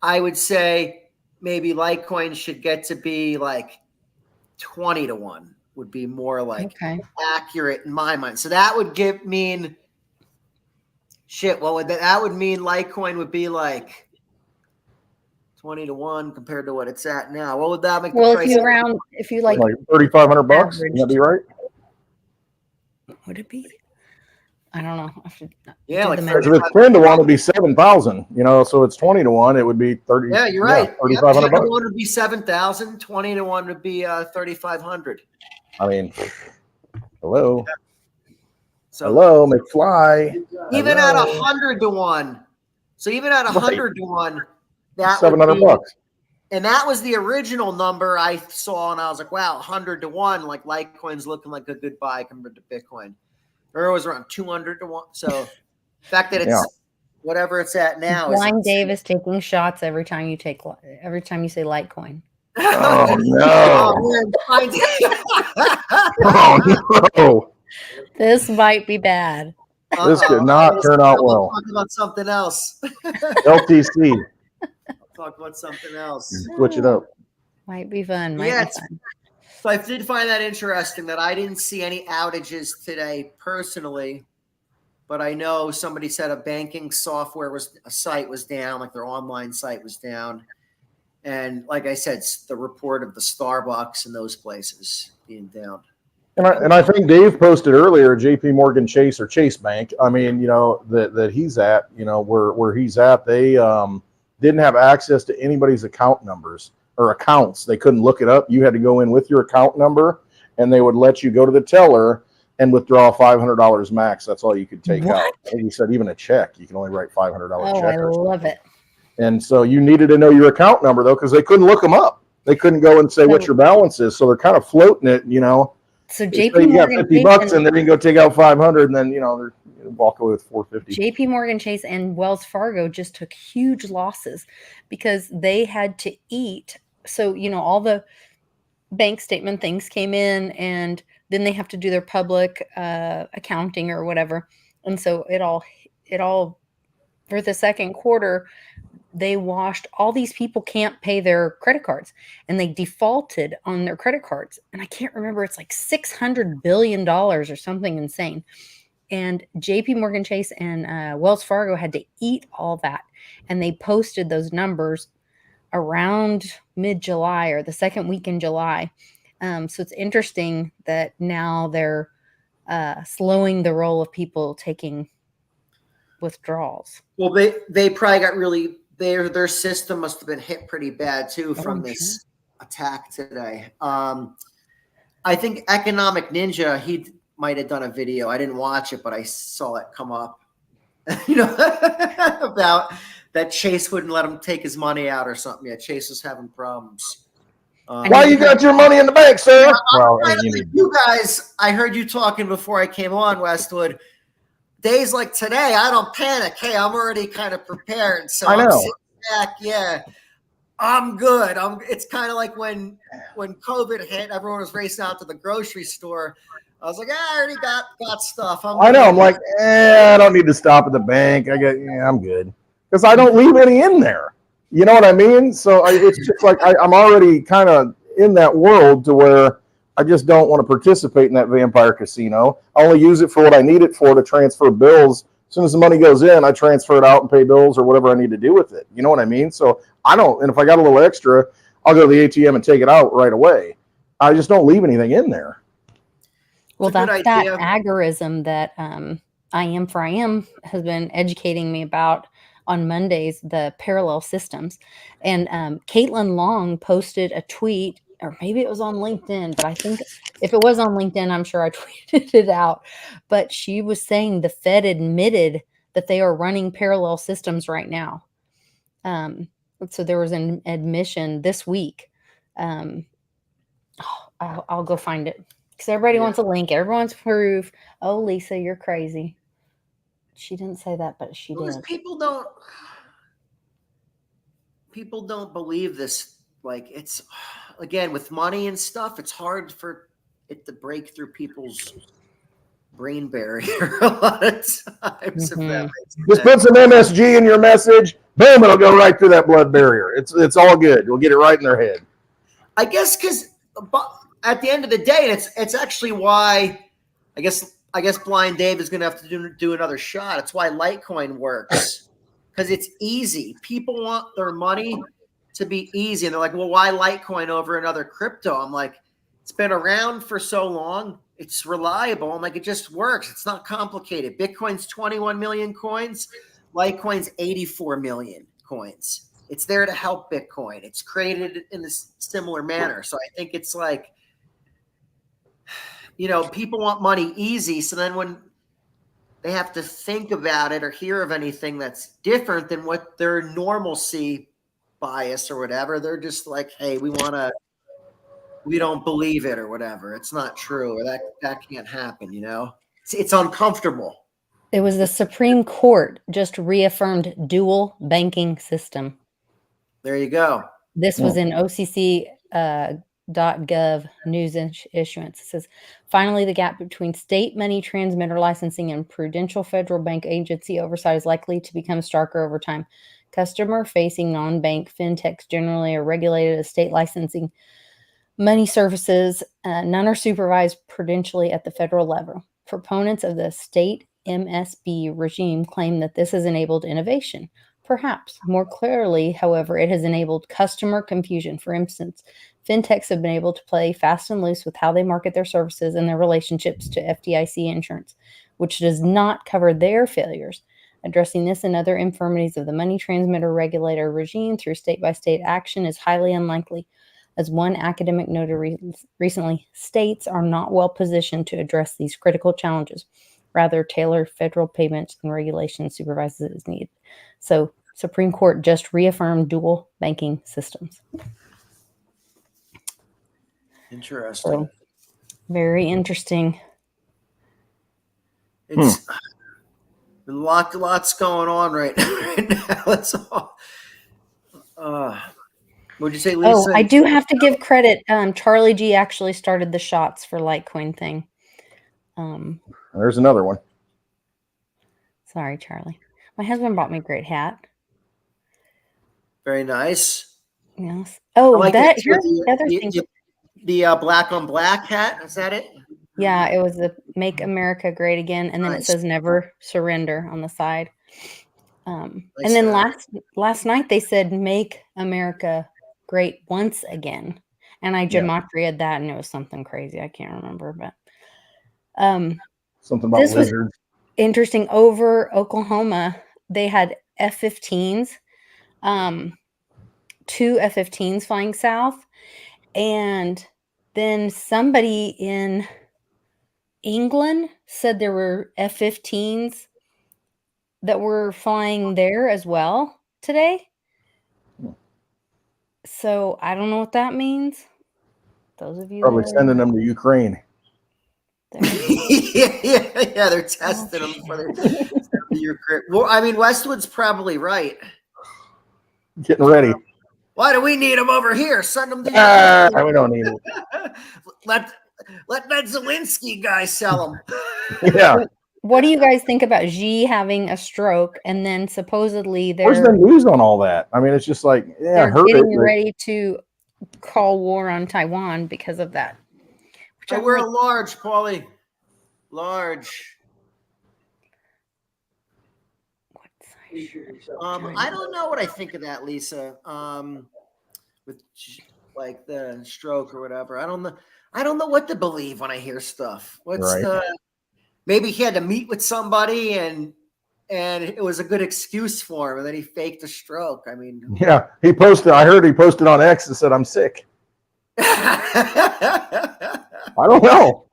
D: I would say maybe Litecoin should get to be like 20 to 1 would be more like accurate in my mind. So that would mean shit. What would that would mean? Litecoin would be like 20 to 1 compared to what it's at now. What would that make?
A: Well,
D: the
A: if you like
B: Like $3,500. Would that be right?
A: would it be? I don't know. I should
D: Yeah,
A: do
D: like
A: the math.
B: Because if it's 10 to 1, it'd be 7,000. So it's 20 to 1, it would be 30.
D: Yeah, you're right.
B: $3,500.
D: 10 to 1 would be 7,000. 20 to 1 would be 3,500.
B: I mean, hello.
D: So
B: Hello, McFly.
D: even
B: Hello.
D: at 100 to 1. So even at 100 to 1, that would
B: $700.
D: be, and that was the original number I saw, and I was like, wow, 100 to 1, like Litecoin's looking like a good buy compared to Bitcoin. Or it was around 200 to 1. So the fact that it's whatever it's at now
A: Blind
D: is
A: Davis taking shots every time you say Litecoin.
B: Oh, no.
D: man,
B: Oh, no.
A: This might be bad.
B: This could not turn out well.
D: Talk about something else.
B: LTC.
D: Talk about something else.
B: Switch it up.
A: Might be fun. Might
D: Yeah,
A: be
D: it's-
A: fun.
D: So I did find that interesting that I didn't see any outages today personally, but I know somebody said a banking software site was down, like their online site was down. And like I said, the report of the Starbucks and those places being down.
B: And I think Dave posted earlier, JP Morgan Chase or Chase Bank. I mean, that he's at, where he's at, they didn't have access to anybody's account numbers or accounts. They couldn't look it up. You had to go in with your account number, and they would let you go to the teller and withdraw $500 max. That's all you could take out. I think he said even a check, you can only write $500
A: Oh,
B: check.
A: I love it.
B: And so you needed to know your account number, though, because they couldn't look them up. They couldn't go and say what your balance is. So they're kind of floating it,
A: So
B: They say
A: JP
B: you got
A: Morgan
B: $50
A: Chase
B: and then you can go take out 500 and then, they're walk away with 450.
A: JP Morgan Chase and Wells Fargo just took huge losses because they had to eat. So, all the bank statement things came in, and then they have to do their public accounting or whatever. And so it all for the second quarter, they washed all these people can't pay their credit cards and they defaulted on their credit cards. And I can't remember, it's like $600 billion or something insane. And JP Morgan Chase and Wells Fargo had to eat all that. And they posted those numbers around mid-July or the second week in July. So it's interesting that now they're slowing the roll of people taking withdrawals.
D: Well, they probably got really, their system must have been hit pretty bad too from this attack today. I think Economic Ninja, he might have done a video. I didn't watch it, but I saw it come up, about that Chase wouldn't let him take his money out or something. Yeah, Chase was having problems.
B: Why you got your money in the bank, sir? Well,
D: you guys, I heard you talking before I came on, Westwood. Days like today, I don't panic. Hey, I'm already kind of prepared. So
B: I know.
D: I'm sitting back. Yeah, I'm good. It's kind of like when COVID hit, everyone was racing out to the grocery store. I was like, I already got stuff.
B: I know. I'm like, I don't need to stop at the bank. I'm good. Because I don't leave any in there. You know what I mean? So it's just like I'm already kind of in that world to where I just don't want to participate in that vampire casino. I only use it for what I need it for, to transfer bills. As soon as the money goes in, I transfer it out and pay bills or whatever I need to do with it. You know what I mean? So I don't, and if I got a little extra, I'll go to the ATM and take it out right away. I just don't leave anything in there.
A: Well, that's that agorism that I Am has been educating me about on Mondays, the parallel systems. And Caitlin Long posted a tweet, or maybe it was on LinkedIn, but I think if it was on LinkedIn, I'm sure I tweeted it out. But she was saying the Fed admitted that they are running parallel systems right now. So there was an admission this week. I'll go find it. Because everybody wants a link. Everyone's proof. Oh, Lisa, you're crazy. She didn't say that, but she did.
D: People don't believe this. Like, it's, again, with money and stuff, it's hard for it to break through people's brain barrier a lot of times.
A: Mm-hmm.
B: Just put some MSG in your message. Boom, it'll go right through that blood barrier. It's all good. We'll get it right in their head.
D: I guess because at the end of the day, it's actually why I guess Blind Dave is going to have to do another shot. It's why Litecoin works, because it's easy. People want their money to be easy, and they're like, well, why Litecoin over another crypto? I'm like, it's been around for so long. It's reliable. I'm like, it just works. It's not complicated. Bitcoin's 21 million coins. Litecoin's 84 million coins. It's there to help Bitcoin. It's created in a similar manner. So I think it's like, people want money easy. So then when they have to think about it or hear of anything that's different than what their normalcy bias or whatever, they're just like, hey, we don't believe it or whatever. It's not true, or that can't happen. It's uncomfortable.
A: It was the Supreme Court just reaffirmed dual banking system.
D: There you go.
A: This was in OCC.gov news issuance. It says, finally, the gap between state money transmitter licensing and prudential federal bank agency oversight is likely to become starker over time. Customer-facing non-bank fintechs generally are regulated as state licensing money services. None are supervised prudentially at the federal level. Proponents of the state MSB regime claim that this has enabled innovation. Perhaps. More clearly, however, it has enabled customer confusion. For instance, fintechs have been able to play fast and loose with how they market their services and their relationships to FDIC insurance, which does not cover their failures. Addressing this and other infirmities of the money transmitter regulator regime through state-by-state action is highly unlikely. As one academic noted recently, states are not well positioned to address these critical challenges. Rather, tailored federal payments and regulation supervises as needed. So, Supreme Court just reaffirmed dual banking systems.
D: Interesting.
A: So, very interesting.
D: It's lots going on right now. That's all. What'd you say, Lisa?
A: Oh, I do have to give credit. Charlie G actually started the shots for Litecoin thing.
B: There's another one.
A: Sorry, Charlie. My husband bought me a great hat.
D: Very nice.
A: Yes.
D: I
A: Oh,
D: like
A: that
D: too.
A: here's the other thing.
D: The black on black hat. Is that it?
A: Yeah, it was the Make America Great Again, and then it
D: Nice.
A: says Never Surrender on the side. And
D: Nice
A: then
D: hat.
A: last night they said Make America Great Once Again, and I
B: Yeah.
A: gematria'd that, and it was something crazy. I can't remember, but
B: Something about
A: this was
B: lizards.
A: interesting. Over Oklahoma, they had F-15s, 2 F-15s flying south, and then somebody in England said there were F-15s that were flying there as well today. So I don't know what that means. Those of you
B: Probably
A: that
B: sending them to Ukraine.
D: yeah, they're testing them for their. Well, I mean, Westwood's probably right.
B: Getting ready.
D: Why do we need them over here? Send them to
B: We don't need it.
D: let that Zelensky guy sell them.
B: Yeah.
A: What do you guys think about Xi having a stroke and then supposedly
B: Where's the
A: they're
B: news on all that? I mean, it's just like, yeah, I
A: they're
B: heard it.
A: getting
B: but-
A: ready to call war on Taiwan because of that? Which
D: I
A: I'm
D: wear
A: like,
D: a large, Paulie. Large.
A: what size shirt?
D: I don't know what I think of that, Lisa. With like the stroke or whatever. I don't know what to believe when I hear stuff. What's
B: Right.
D: the maybe he had to meet with somebody and it was a good excuse for him, and then he faked a stroke. I mean,
B: Yeah, he posted. I heard he posted on X and said, "I'm sick."
D: I
B: I don't know.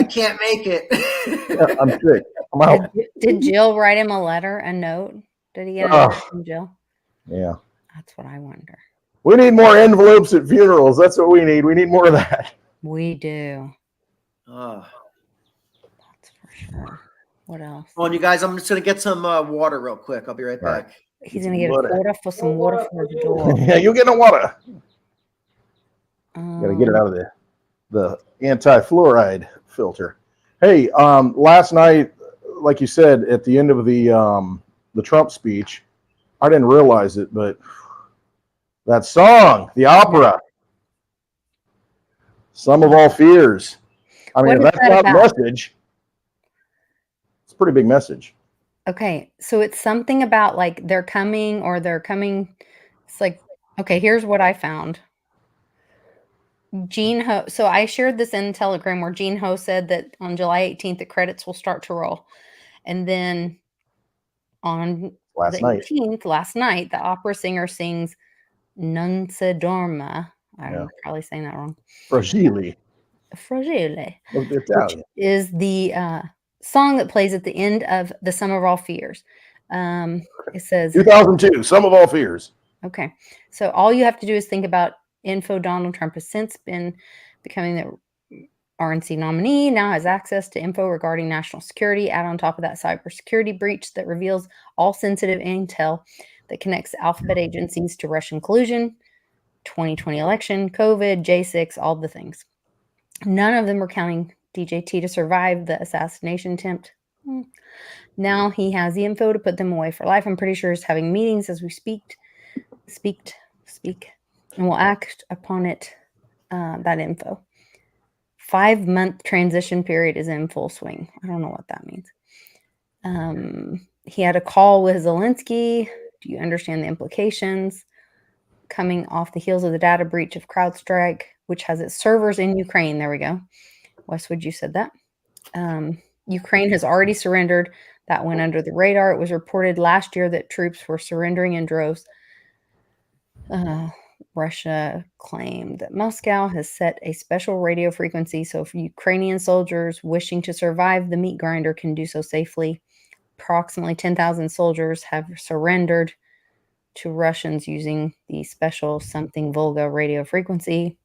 D: can't make it.
B: Yeah, I'm sick. I'm out.
A: Did Jill write him a letter, a note? Did he get a
B: Ugh.
A: note from Jill?
B: Yeah,
A: That's what I wonder.
B: we need more envelopes at funerals. That's what we need. We need more of that.
A: We do.
D: Oh.
A: That's for sure. What else?
D: Hold on, you guys. I'm just gonna get some water real quick. I'll be right
B: All right.
D: back.
A: He's gonna get a
B: Water.
A: quota for some water for his door.
B: Yeah, you getting a water? Got to get it out of the anti-fluoride filter. Hey, last night, like you said, at the end of the Trump speech, I didn't realize it, but that song, the opera, "Sum of All Fears." I mean,
A: What
B: if
A: is
B: that's
A: that
B: not
A: about?
B: message, it's a pretty big message.
A: Okay, so it's something about like they're coming or they're coming. It's like, okay, here's what I found. Gene Ho. So I shared this in Telegram where Gene Ho said that on July 18th, the credits will start to roll. And then on
B: Last
A: the
B: night.
A: 18th, last night, the opera singer sings Non si dorma. I'm
B: Yeah.
A: probably saying that wrong.
B: Fragile
A: Fragile,
B: of the
A: which
B: Italian.
A: is the song that plays at the end of The Sum of All Fears. It says,
B: 2002, "Sum of All Fears."
A: okay, so all you have to do is think about info. Donald Trump has since been becoming the RNC nominee, now has access to info regarding national security. Add on top of that cybersecurity breach that reveals all sensitive intel that connects alphabet agencies to Russian collusion, 2020 election, COVID, J6, all the things. None of them were counting DJT to survive the assassination attempt. Now he has the info to put them away for life. I'm pretty sure he's having meetings as we speak, and will act upon it, that info. 5-month transition period is in full swing. I don't know what that means. He had a call with Zelensky. Do you understand the implications? Coming off the heels of the data breach of CrowdStrike, which has its servers in Ukraine. There we go. Westwood, you said that. Ukraine has already surrendered. That went under the radar. It was reported last year that troops were surrendering in droves. Russia claimed that Moscow has set a special radio frequency so if Ukrainian soldiers wishing to survive the meat grinder can do so safely. Approximately 10,000 soldiers have surrendered to Russians using the special something Volga radio frequency.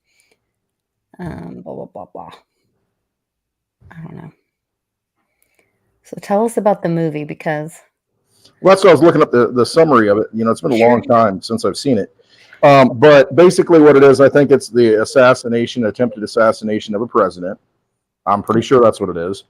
A: Blah, blah, blah, blah. I don't know. So tell us about the movie because...
B: Well, that's what I was looking up the summary of it. You know, it's been a long time since I've seen it. But basically what it is, I think it's the attempted assassination of a president. I'm pretty sure that's what it is.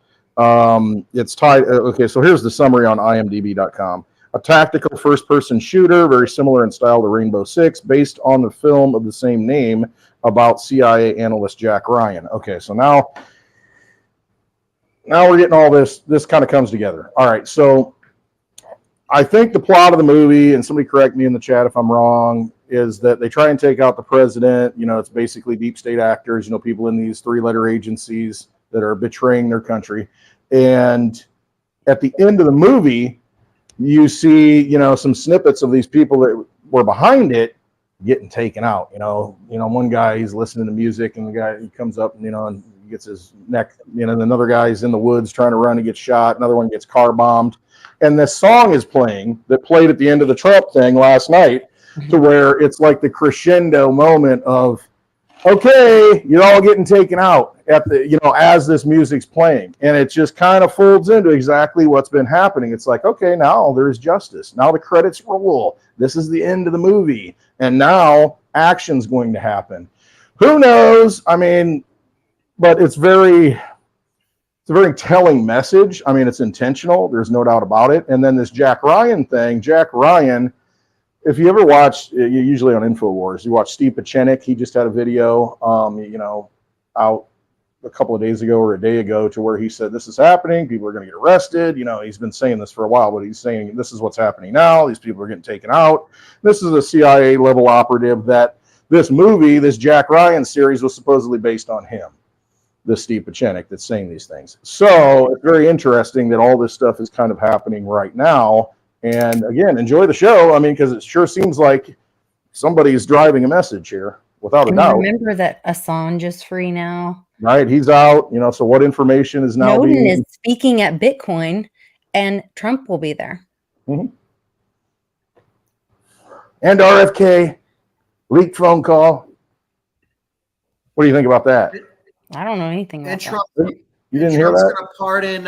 B: It's tied. Okay, so here's the summary on imdb.com. a tactical first-person shooter, very similar in style to Rainbow Six, based on the film of the same name about CIA analyst Jack Ryan. Okay, so now we're getting all this. This kind of comes together. All right, so I think the plot of the movie, and somebody correct me in the chat if I'm wrong, is that they try and take out the president. You know, it's basically deep state actors, you know, people in these three-letter agencies that are betraying their country. And at the end of the movie, you see, you know, some snippets of these people that were behind it getting taken out. You know, one guy, he's listening to music, and the guy, he comes up, and, you know, and gets his neck, you know, and another guy's in the woods trying to run and get shot. Another one gets car bombed. And this song is playing that played at the end of the Trump thing last night, to where it's like the crescendo moment of, okay, you're all getting taken out at the, you know, as this music's playing. And it just kind of folds into exactly what's been happening. It's like, okay, now there's justice. Now the credits roll. This is the end of the movie. And now action's going to happen. Who knows? I mean, but it's a very telling message. I mean, it's intentional. There's no doubt about it. And then this Jack Ryan thing, Jack Ryan, if you ever watch, usually on InfoWars, you watch Steve Pachenik. He just had a video, you know, out a couple of days ago or a day ago, to where he said, this is happening. People are going to get arrested. You know, he's been saying this for a while, but he's saying this is what's happening now. These people are getting taken out. This is a CIA level operative that this movie, this Jack Ryan series, was supposedly based on him. This Steve Pachenik that's saying these things. So it's very interesting that all this stuff is kind of happening right now. And again, enjoy the show. I mean, because it sure seems like somebody's driving a message here, without a doubt.
A: Remember that Assange is free now.
B: Right, he's out. You know, so what information is now
A: Snowden is speaking at Bitcoin, and Trump will be there.
B: Mm-hmm. And RFK leaked phone call. What do you think about that?
A: I don't know anything about
D: And Trump,
B: You didn't hear
D: Trump's
B: that?
D: going to pardon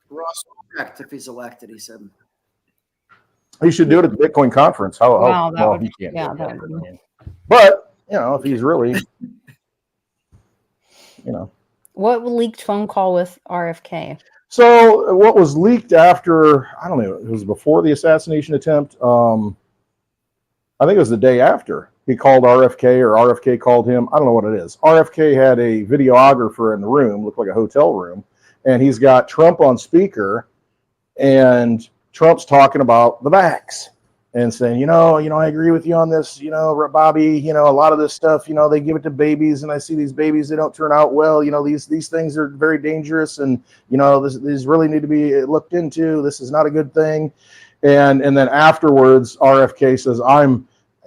D: Ross Ulbricht if he's elected. He said.
B: He should do it at the Bitcoin conference.
A: Wow, that would-
B: he can't
A: yeah,
B: do
A: that
B: it.
A: would be-
B: But, you know, if he's really, you know.
A: What leaked phone call with RFK?
B: So what was leaked after, I don't know, it was before the assassination attempt. I think it was the day after. He called RFK, or RFK called him. I don't know what it is. RFK had a videographer in the room, looked like a hotel room, and he's got Trump on speaker, and Trump's talking about the vax and saying, you know, I agree with you on this, you know, Bobby, you know, a lot of this stuff, you know, they give it to babies, and I see these babies, they don't turn out well. You know, these things are very dangerous, and, you know, these really need to be looked into. This is not a good thing. And then afterwards, RFK says,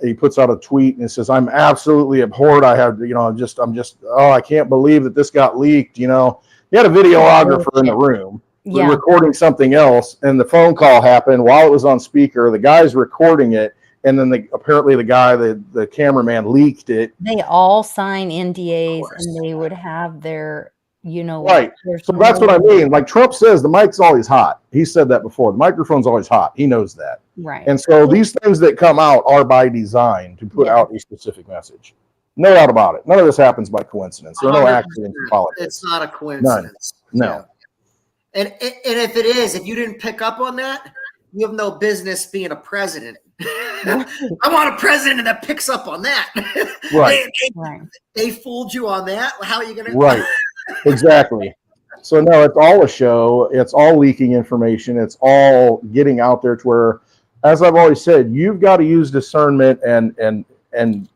B: he puts out a tweet and it says, I'm absolutely abhorred. I have, you know, I'm just, oh, I can't believe that this got leaked. You know, he had a videographer in the room recording something else, and the phone call happened while it was on speaker. The guy's recording it, and then apparently the guy, the cameraman, leaked it.
A: They all sign NDAs, and they would have their, you know,
B: right. So that's what I mean. Like Trump says, the mic's always hot. He said that before. The microphone's always hot. He knows that.
A: Right.
B: And so these things that come out are by design to put out a specific message. No doubt about it. None of this happens by coincidence. There are no accidents in politics.
D: It's not a coincidence.
B: None. No.
D: And if it is, if you didn't pick up on that, you have no business being a president. I want a president that picks up on that.
B: Right.
D: They fooled you on that. How are you going to?
B: Right. Exactly. So no, it's all a show. It's all leaking information. It's all getting out there to where, as I've always said, you've got to use discernment, and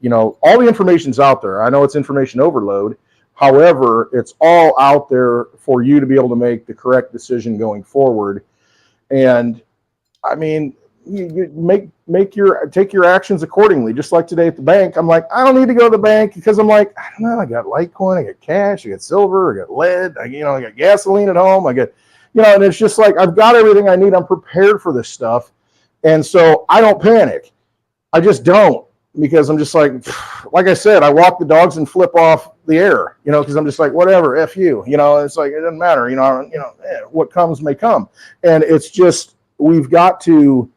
B: you know, all the information's out there. I know it's information overload. However, it's all out there for you to be able to make the correct decision going forward. And I mean, you take your actions accordingly. Just like today at the bank, I'm like, I don't need to go to the bank because I'm like, I don't know, I got Litecoin, I got cash, I got silver, I got lead, I got gasoline at home, I got, you know, and it's just like I've got everything I need. I'm prepared for this stuff, and so I don't panic. I just don't, because I'm just like I said, I walk the dogs and flip off the air, you know, because I'm just like, whatever, F you, you know. It's like it doesn't matter, you know, what comes may come, and it's just we've got to.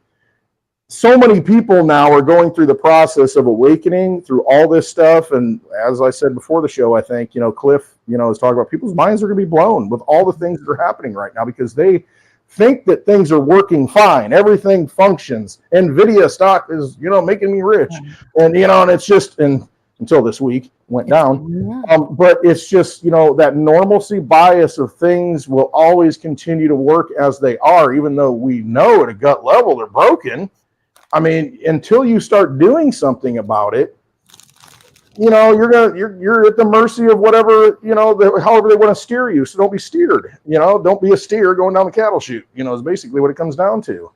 B: So many people now are going through the process of awakening through all this stuff. And as I said before the show, I think, you know, Cliff, you know, is talking about people's minds are going to be blown with all the things that are happening right now, because they think that things are working fine. Everything functions. NVIDIA stock is, making me rich. And, and it's just, and until this week went down. But it's just, that normalcy bias of things will always continue to work as they are, even though we know at a gut level they're broken. I mean, until you start doing something about it, you're at the mercy of whatever, however they want to steer you. So don't be steered, don't be a steer going down the cattle chute, is basically what it comes down to.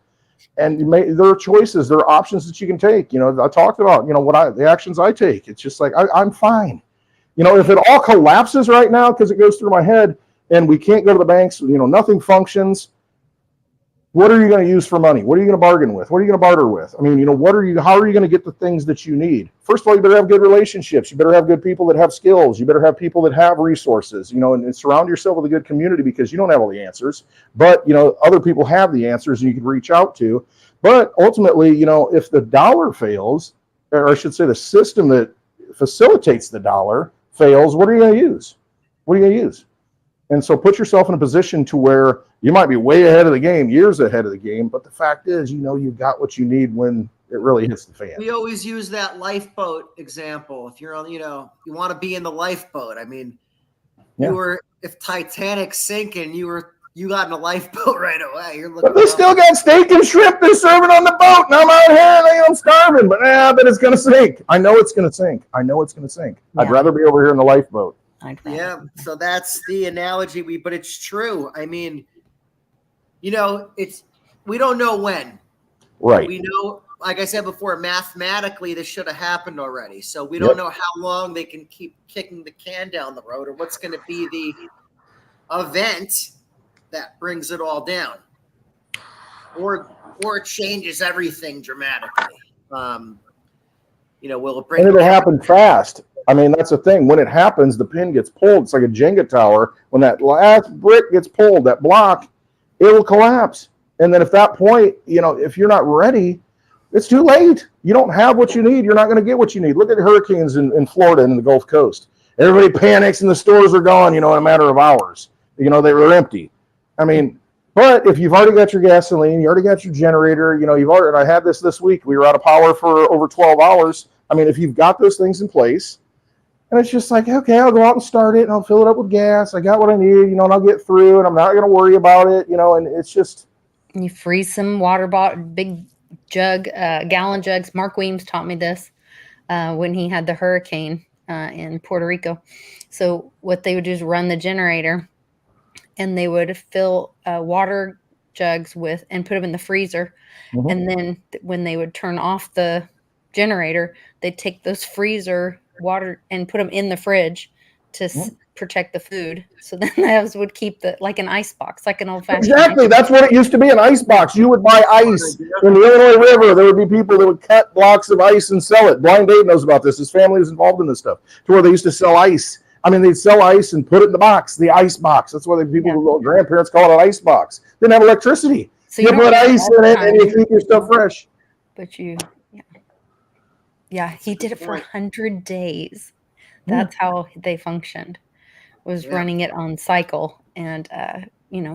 B: And there are choices, there are options that you can take. I talked about, the actions I take. It's just like, I'm fine. If it all collapses right now, because it goes through my head and we can't go to the banks, nothing functions. What are you going to use for money? What are you going to bargain with? What are you going to barter with? I mean, how are you going to get the things that you need? First of all, you better have good relationships. You better have good people that have skills. You better have people that have resources, and surround yourself with a good community, because you don't have all the answers, but, other people have the answers and you can reach out to. But ultimately, if the dollar fails, or I should say the system that facilitates the dollar fails, what are you going to use? What are you going to use? And so put yourself in a position to where you might be way ahead of the game, years ahead of the game, but the fact is, you've got what you need when it really hits the fan.
D: We always use that lifeboat example. If you're on, you want to be in the lifeboat. I mean, if Titanic's sinking, you got in a lifeboat right away. You're looking.
B: But they still got steak and shrimp they're serving on the boat, and I'm out here and I'm starving. But but it's gonna sink. I know it's gonna sink. Yeah. I'd rather be over here in the lifeboat.
D: Yeah, so that's the analogy but it's true. I mean, we don't know when.
B: Right.
D: We know, like I said before, mathematically this should have happened already. So we don't know how long they can keep kicking the can down the road, or what's going to be the event that brings it all down, or it changes everything dramatically. Will it bring?
B: And it'll happen fast. I mean, that's the thing. When it happens, the pin gets pulled. It's like a Jenga tower. When that last brick gets pulled, that block, it will collapse. And then at that point, if you're not ready, it's too late. You don't have what you need. You're not going to get what you need. Look at the hurricanes in Florida and the Gulf Coast. Everybody panics and the stores are gone, in a matter of hours. They were empty. I mean, but if you've already got your gasoline, you already got your generator, and I had this week. We were out of power for over 12 hours. I mean, if you've got those things in place, and it's just like, okay, I'll go out and start it, and I'll fill it up with gas. I got what I need, and I'll get through, and I'm not going to worry about it, and it's just.
A: You freeze some water bottle, big jug, gallon jugs. Mark Weems taught me this when he had the hurricane in Puerto Rico. So what they would do is run the generator, and they would fill water jugs and put them in the freezer. Mm-hmm. And then when they would turn off the generator, they'd take those freezer water and put them in the fridge to protect the food. So then those would keep like an ice box, like an old-fashioned.
B: Exactly. That's what it used to be, an ice box. You would buy ice in the Illinois River. There would be people that would cut blocks of ice and sell it. Blind Dave knows about this. His family was involved in this stuff, to where they used to sell ice. I mean, they'd sell ice and put it in the box, the ice box. That's why grandparents call it an ice box. They didn't have electricity. So you put ice in it and you keep your stuff fresh.
A: But yeah, he did it for 100 days. That's how they functioned, was running it on cycle. And, it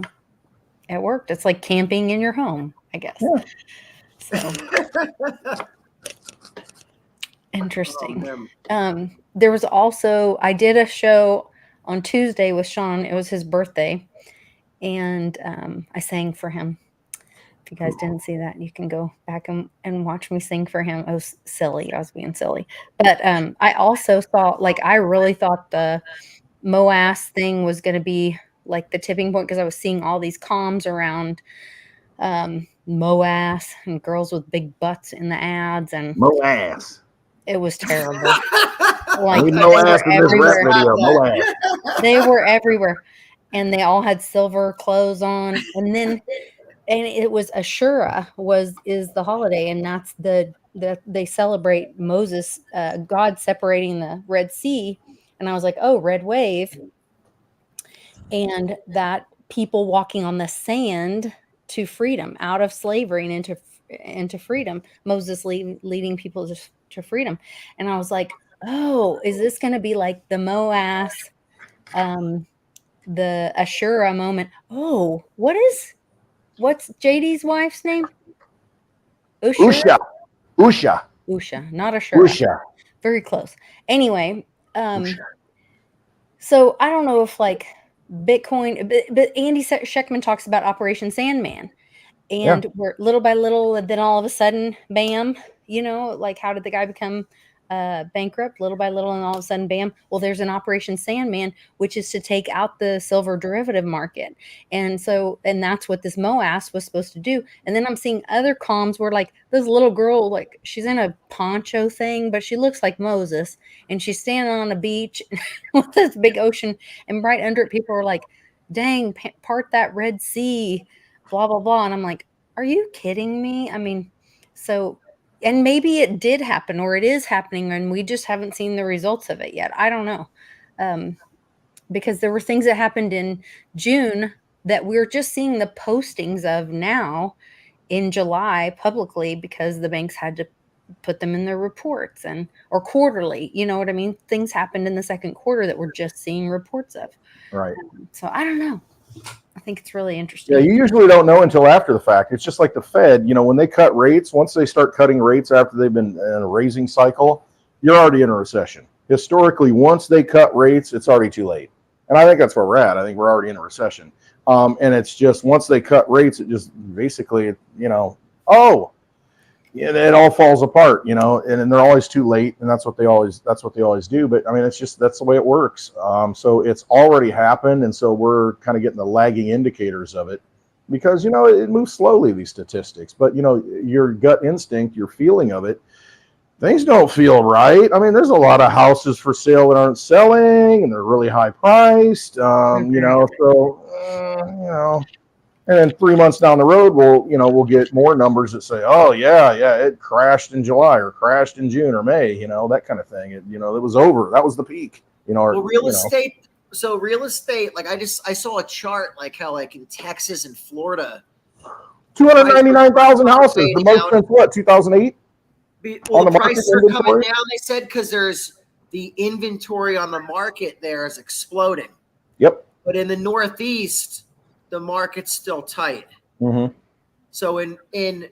A: worked. It's like camping in your home, I guess. Yeah. So interesting. There was also, I did a show on Tuesday with Sean. It was his birthday. And I sang for him. If you guys didn't see that, you can go back and watch me sing for him. It was silly. I was being silly. But I also thought, I really thought the MOAS thing was going to be like the tipping point, because I was seeing all these comms around MOAS and girls with big butts in the ads. And
B: MOAS.
A: It was terrible. They were everywhere. And they all had silver clothes on. And then it was Ashura is the holiday, and that's they celebrate Moses, God separating the Red Sea. And I was like, oh, red wave. And that people walking on the sand to freedom, out of slavery and into freedom. Moses leading people to freedom. And I was like, oh, is this going to be like the MOAS, the Ashura moment? Oh, what is what's JD's wife's name? Usha.
B: Usha.
A: Not Ashura.
B: Usha.
A: Very close. Anyway,
B: Usha.
A: so I don't know if like Bitcoin, but Andy Scheckman talks about Operation Sandman, and we're little by little, and then all of a sudden, bam, you know, like how did the guy become bankrupt? Little by little, and all of a sudden, bam. Well, there's an Operation Sandman, which is to take out the silver derivative market, and so, and that's what this MOAS was supposed to do. And then I'm seeing other comms where like this little girl, like she's in a poncho thing, but she looks like Moses, and she's standing on a beach with this big ocean, and right under it, people are like, "Dang, part that Red Sea." Blah blah blah, and I'm like, are you kidding me? I mean, so, and maybe it did happen, or it is happening, and we just haven't seen the results of it yet. I don't know, because there were things that happened in June that we're just seeing the postings of now in July publicly, because the banks had to put them in their reports and or quarterly. You know what I mean? Things happened in the second quarter that we're just seeing reports of.
B: Right.
A: So I don't know. I think it's really interesting.
B: Yeah, you usually don't know until after the fact. It's just like the Fed, you know, when they cut rates, once they start cutting rates after they've been in a raising cycle, you're already in a recession. Historically, once they cut rates, it's already too late. And I think that's where we're at. I think we're already in a recession. And it's just once they cut rates, it just basically, you know, it all falls apart, you know, and they're always too late, and that's what they always do. But I mean, it's just that's the way it works. So it's already happened, and so we're kind of getting the lagging indicators of it, because you know it moves slowly, these statistics. But you know, your gut instinct, your feeling of it, things don't feel right. I mean, there's a lot of houses for sale that aren't selling, and they're really high priced. You know, so you know. And then 3 months down the road, we'll get more numbers that say, oh yeah, it crashed in July or crashed in June or May, you know, that kind of thing. It was over. That was the peak, you know.
D: Well, real estate. So real estate, like I saw a chart, like how like in Texas and Florida,
B: 299,000 houses, the most since what, 2008?
D: Well, the prices are coming down. They said because there's the inventory on the market there is exploding.
B: Yep.
D: But in the Northeast, the market's still tight.
B: Mm-hmm.
D: So in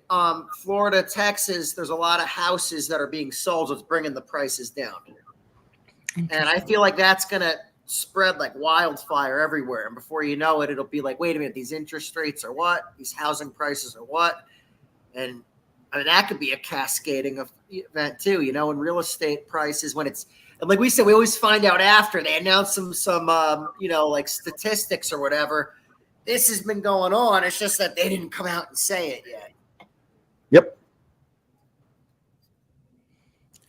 D: Florida, Texas, there's a lot of houses that are being sold, so it's bringing the prices down. And I feel like that's going to spread like wildfire everywhere. And before you know it, it'll be like, wait a minute, these interest rates are what? These housing prices are what? And I mean, that could be a cascading event too, you know, in real estate prices when it's, and like we said, we always find out after they announce some you know, like statistics or whatever. This has been going on. It's just that they didn't come out and say it yet.
B: Yep.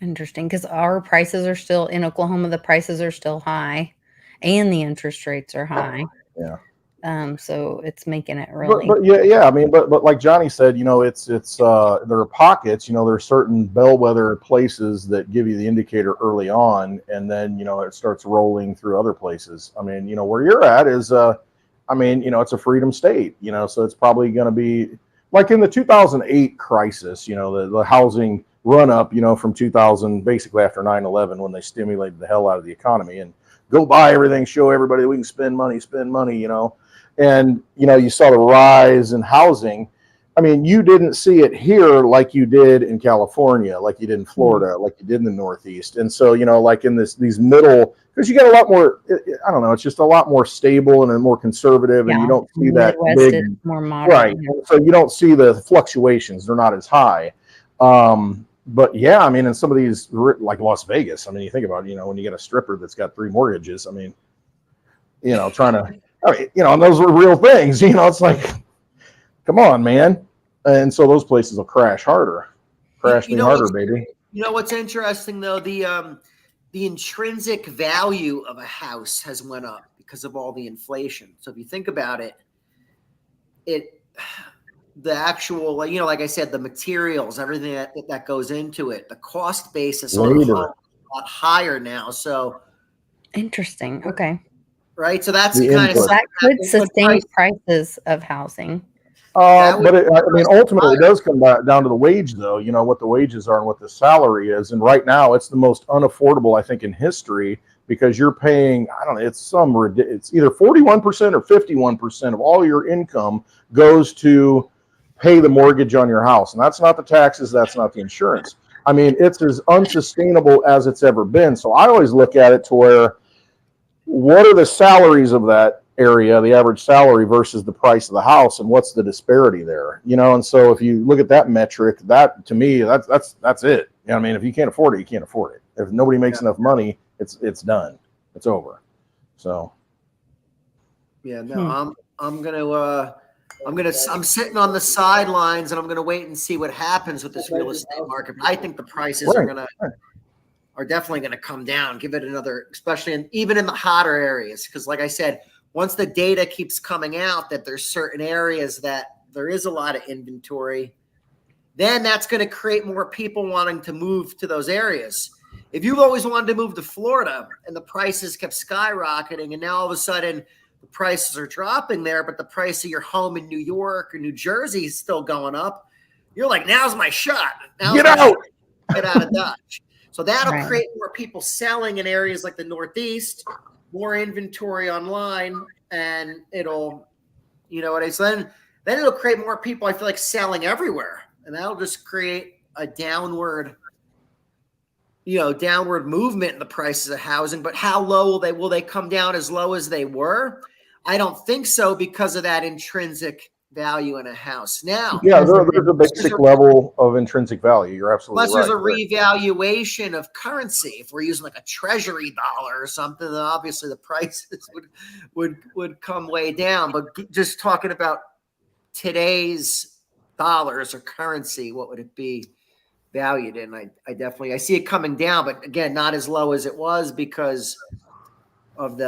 A: Interesting, because our prices are still in Oklahoma. The prices are still high, and the interest rates are high.
B: Yeah.
A: So it's making it really.
B: But yeah. I mean, but like Johnny said, you know, it's there are pockets. You know, there are certain bellwether places that give you the indicator early on, and then you know it starts rolling through other places. I mean, you know, where you're at is I mean, you know, it's a freedom state, you know, so it's probably going to be like in the 2008 crisis, you know, the housing run up, you know, from 2000, basically after 9/11, when they stimulated the hell out of the economy and go buy everything, show everybody we can spend money, you know, and, you know, you saw the rise in housing. I mean, you didn't see it here like you did in California, like you did in Florida, like you did in the Northeast. And so, you know, like in these middle, because you get a lot more, I don't know, it's just a lot more stable and more conservative, and you don't see that
A: Midwest
B: big,
A: is more moderate.
B: right. So you don't see the fluctuations; they're not as high. But yeah, I mean, in some of these, like Las Vegas, I mean, you think about it, you know, when you get a stripper that's got 3 mortgages, I mean, you know, I mean, you know, and those are real things. You know, it's like, come on, man. And so those places will crash harder, harder, baby.
D: You know what's interesting though? The intrinsic value of a house has went up because of all the inflation. So if you think about it, the actual, you know, like I said, the materials, everything that goes into it, the cost basis is a lot higher now. So
A: interesting. Okay.
D: Right. So that's kind of
A: that could sustain prices of housing.
B: But I mean, ultimately, it does come down to the wage, though. You know what the wages are and what the salary is, and right now, it's the most unaffordable, I think, in history because you're paying, I don't know, it's either 41% or 51% of all your income goes to pay the mortgage on your house. And that's not the taxes, that's not the insurance. I mean, it's as unsustainable as it's ever been. So I always look at it to where, what are the salaries of that area, the average salary versus the price of the house, and what's the disparity there? You know, and so if you look at that metric, that to me, that's it. You know, I mean, if you can't afford it, you can't afford it. If nobody makes enough money, it's done. It's over. So
D: Yeah, no, I'm sitting on the sidelines and I'm gonna wait and see what happens with this real estate market. I think the prices are definitely gonna come down. Give it another, especially even in the hotter areas, because like I said, once the data keeps coming out that there's certain areas that there is a lot of inventory, then that's going to create more people wanting to move to those areas. If you've always wanted to move to Florida and the prices kept skyrocketing, and now all of a sudden the prices are dropping there, but the price of your home in New York or New Jersey is still going up, you're like, now's my shot. Get out of Dodge. So that'll create more people selling in areas like the Northeast, more inventory online, and it'll, you know what I said? Then it'll create more people, I feel like, selling everywhere. And that'll just create a downward movement in the prices of housing. But how low will they come down as low as they were? I don't think so, because of that intrinsic value in a house. Now,
B: yeah, there's a basic level of intrinsic value. You're absolutely right.
D: Plus, there's a revaluation of currency. If we're using like a treasury dollar or something, then obviously the prices would come way down. But just talking about today's dollars or currency, what would it be valued in? I see it coming down, but again, not as low as it was because of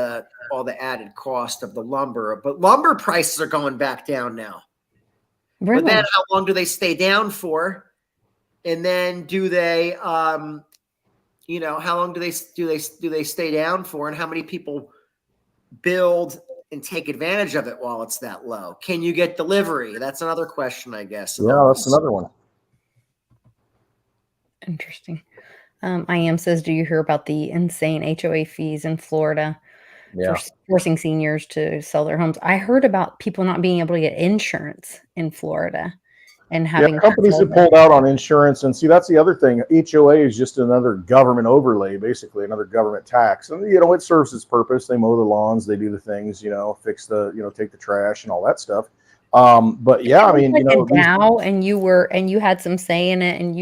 D: all the added cost of the lumber. But lumber prices are going back down now. Really? But then how long do they stay down for? And then do they how long do they stay down for, and how many people build and take advantage of it while it's that low? Can you get delivery? That's another question, I guess.
B: Yeah, that's another one.
A: Interesting. IAM says, do you hear about the insane HOA fees in Florida for forcing seniors to sell their homes? I heard about people not being able to get insurance in Florida and having
B: companies have pulled out on insurance. And see, that's the other thing. HOA is just another government overlay, basically another government tax. And, it serves its purpose. They mow the lawns, they do the things, fix take the trash and all that stuff. But yeah, I mean,
A: now, and you had some say in it, and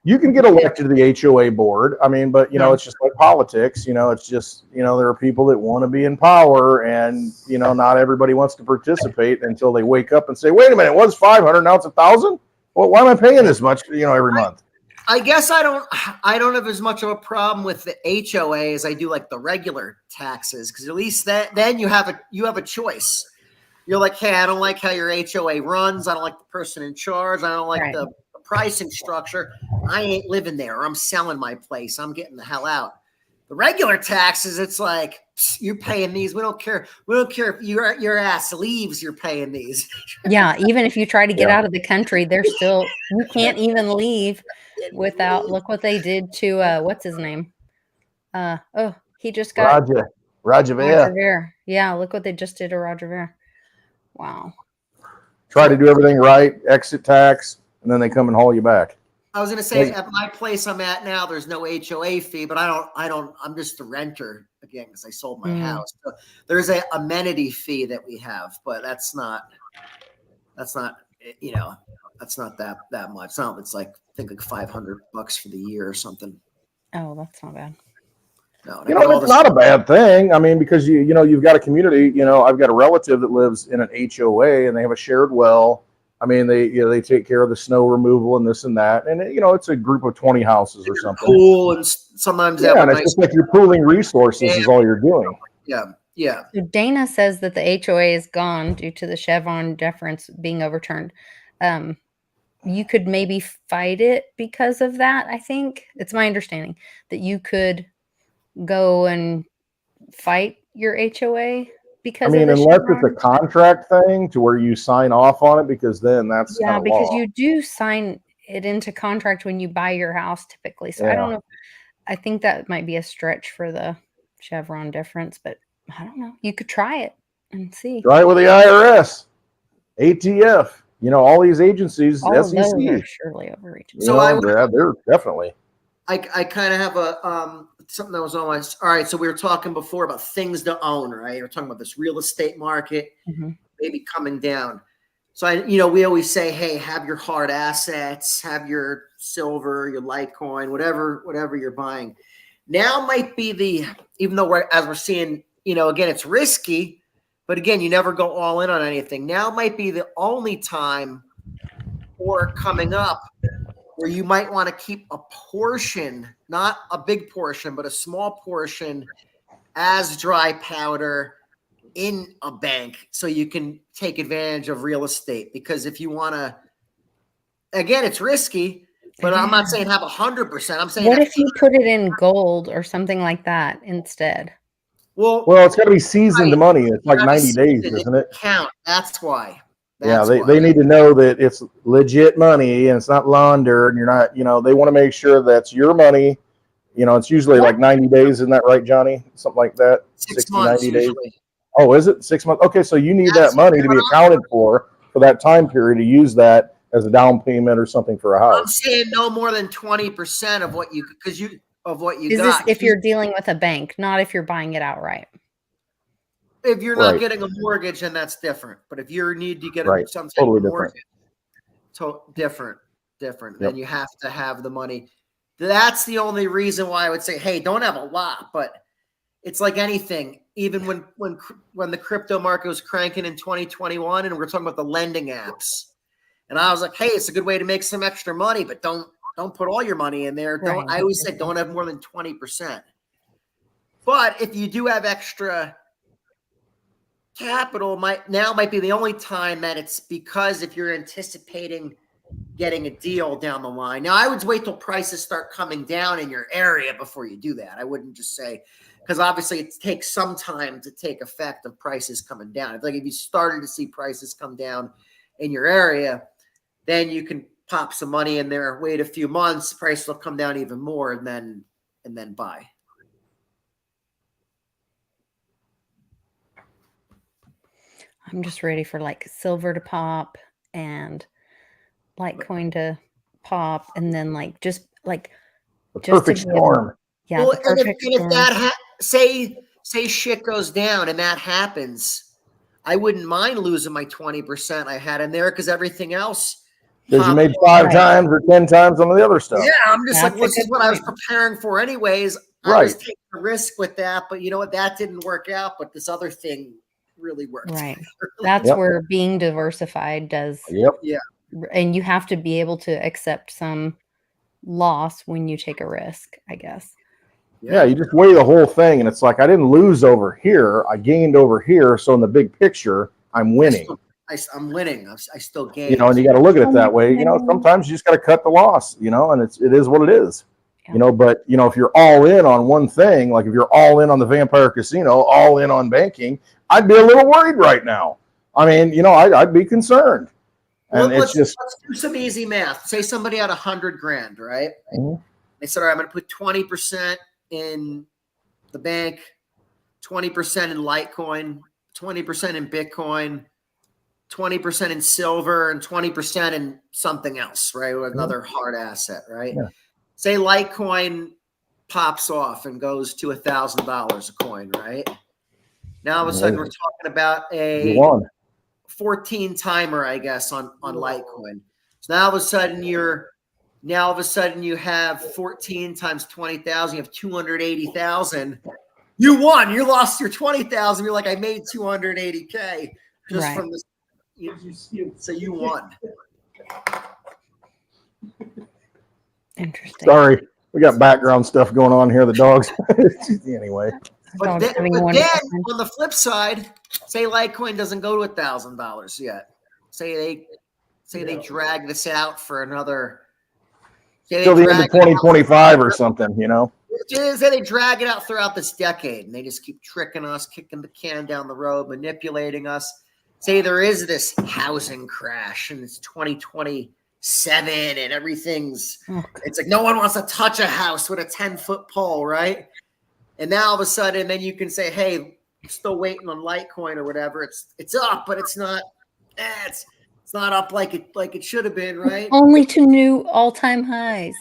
B: you can get elected to the HOA board. I mean, but it's just like politics. It's just there are people that want to be in power, and not everybody wants to participate until they wake up and say, "Wait a minute, it was 500, now it's 1,000. Well, why am I paying this much? Every month."
D: I guess I don't have as much of a problem with the HOA as I do like the regular taxes, because at least then you have a choice. You're like, hey, I don't like how your HOA runs. I don't like the person in charge. I don't like the pricing structure. I ain't living there, or I'm selling my place. I'm getting the hell out. The regular taxes, it's like, you're paying these. We don't care. We don't care if your ass leaves. You're paying these.
A: Yeah, even if you try to get out of the country, you can't even leave without. Look what they did to what's his name? He just got
B: Roger
A: Ver. Yeah, look what they just did to Roger Ver. Wow.
B: Try to do everything right, exit tax, and then they come and haul you back.
D: I was going to say, at my place I'm at now, there's no HOA fee, but I'm just a renter again, because I sold my house. So there's a amenity fee that we have, but that's not that much. It's like, I think like $500 for the year or something.
A: Oh, that's not bad.
D: No,
B: it's not a bad thing. I mean, because you've got a community. I've got a relative that lives in an HOA, and they have a shared well. I mean, they take care of the snow removal and this and that, and it's a group of 20 houses or something.
D: Pool, and sometimes
B: and it's just like you're pooling resources is all you're doing.
D: Yeah.
A: So Dana says that the HOA is gone due to the Chevron deference being overturned. You could maybe fight it because of that. I think it's my understanding that you could go and fight your HOA because
B: unless it's a contract thing to where you sign off on it, because then that's
A: because
B: law.
A: you do sign it into contract when you buy your house typically. So I don't know. I think that might be a stretch for the Chevron difference, but I don't know. You could try it and see.
B: Try it with the IRS, ATF. You know, all these agencies,
A: All of
B: SEC.
A: those
B: You
A: are surely overreaching.
D: So
B: know,
D: I would-
B: they're definitely.
D: I kind of have a something that was on my. All right, so we were talking before about things to own, right? We're talking about this real estate market
A: Mhm.
D: maybe coming down. So we always say, hey, have your hard assets, have your silver, your Litecoin, whatever you're buying. Now might be even though as we're seeing, again, it's risky, but again, you never go all in on anything. Now might be the only time or coming up where you might want to keep a portion, not a big portion, but a small portion as dry powder in a bank so you can take advantage of real estate. Because if you want to, again, it's risky, but I'm not saying have 100%. I'm saying
A: what if you put it in gold or something like that instead?
D: Well,
B: it's got to be seasoned money. It's like 90 days, isn't it?
D: Count. That's why.
B: They need to know that it's legit money and it's not laundered. And you're not, they want to make sure that's your money. It's usually like 90 days. Isn't that right, Johnny? Something like that.
D: 6 months
B: 90 days.
D: usually.
B: Oh, is it 6 months? Okay, so you need that money to be accounted for that time period to use that as a down payment or something for a
D: I'm
B: house.
D: saying no more than 20% of what you
A: Is
D: got.
A: this if you're dealing with a bank, not if you're buying it outright?
D: If you're not getting a mortgage, then that's different. But if you need to get some type
B: Totally
D: of
B: different.
D: mortgage, different. Then you have to have the money. That's the only reason why I would say, hey, don't have a lot. But it's like anything. Even when the crypto market was cranking in 2021, and we're talking about the lending apps, and I was like, hey, it's a good way to make some extra money, but don't put all your money in there.
A: Right.
D: I always said don't have more than 20%. But if you do have extra capital, might be the only time that it's because if you're anticipating getting a deal down the line. Now, I would wait till prices start coming down in your area before you do that. I wouldn't just say, because obviously it takes some time to take effect of prices coming down. If you started to see prices come down in your area, then you can pop some money in there, wait a few months, price will come down even more, and then buy.
A: I'm just ready for like silver to pop and Litecoin to pop, and then like just
B: The perfect storm.
A: Yeah,
D: Well,
A: the perfect
D: and if
A: storm.
D: that say shit goes down and that happens, I wouldn't mind losing my 20% I had in there because everything else.
B: Because you made 5 times or 10 times some of the other stuff.
D: Yeah, I'm just
A: That's
D: like, this
A: a
D: is
A: good
D: what I was
A: point.
D: preparing for anyways. I was taking a risk with that, but you know what? That didn't work out, but this other thing really worked.
A: Right. That's where being diversified does.
B: Yep.
D: Yeah.
A: And you have to be able to accept some loss when you take a risk, I guess.
B: Yeah, you just weigh the whole thing, and it's like I didn't lose over here, I gained over here. So in the big picture, I'm winning.
D: I'm winning. I still gain.
B: And you got to look at it that way. Sometimes you just got to cut the loss. And it is what it is.
A: Yeah.
B: But if you're all in on one thing, like if you're all in on the Vampire Casino, all in on banking, I'd be a little worried right now. I mean, I'd be concerned. And
D: let's
B: let's
D: do some easy math. Say somebody had $100,000, right?
B: Mhm.
D: They said, all right, I'm going to put 20% in the bank, 20% in Litecoin, 20% in Bitcoin, 20% in silver, and 20% in something else, right? With another hard asset, right?
B: Yeah.
D: Say Litecoin pops off and goes to $1,000 a coin, right? Now all of a sudden we're talking about
B: you won.
D: 14 timer, I guess, on Litecoin. So now all of a sudden you have 14 times 20,000, you have 280,000. You won. You lost your 20,000. You're like, I made 280K just from this. So you won.
A: Interesting.
B: Sorry, we got background stuff going on here. The dogs. Anyway.
D: But then on the flip side, say Litecoin doesn't go to $1,000 yet. Say they drag this out for another.
B: Till the end of 2025 or something,
D: Say they drag it out throughout this decade, and they just keep tricking us, kicking the can down the road, manipulating us. Say there is this housing crash, and it's 2027, and everything's. It's like no one wants to touch a house with a 10-foot pole, right? And now all of a sudden, then you can say, hey, still waiting on Litecoin or whatever. It's up, but it's not. It's not up like it should have been, right?
A: Only to new all-time highs.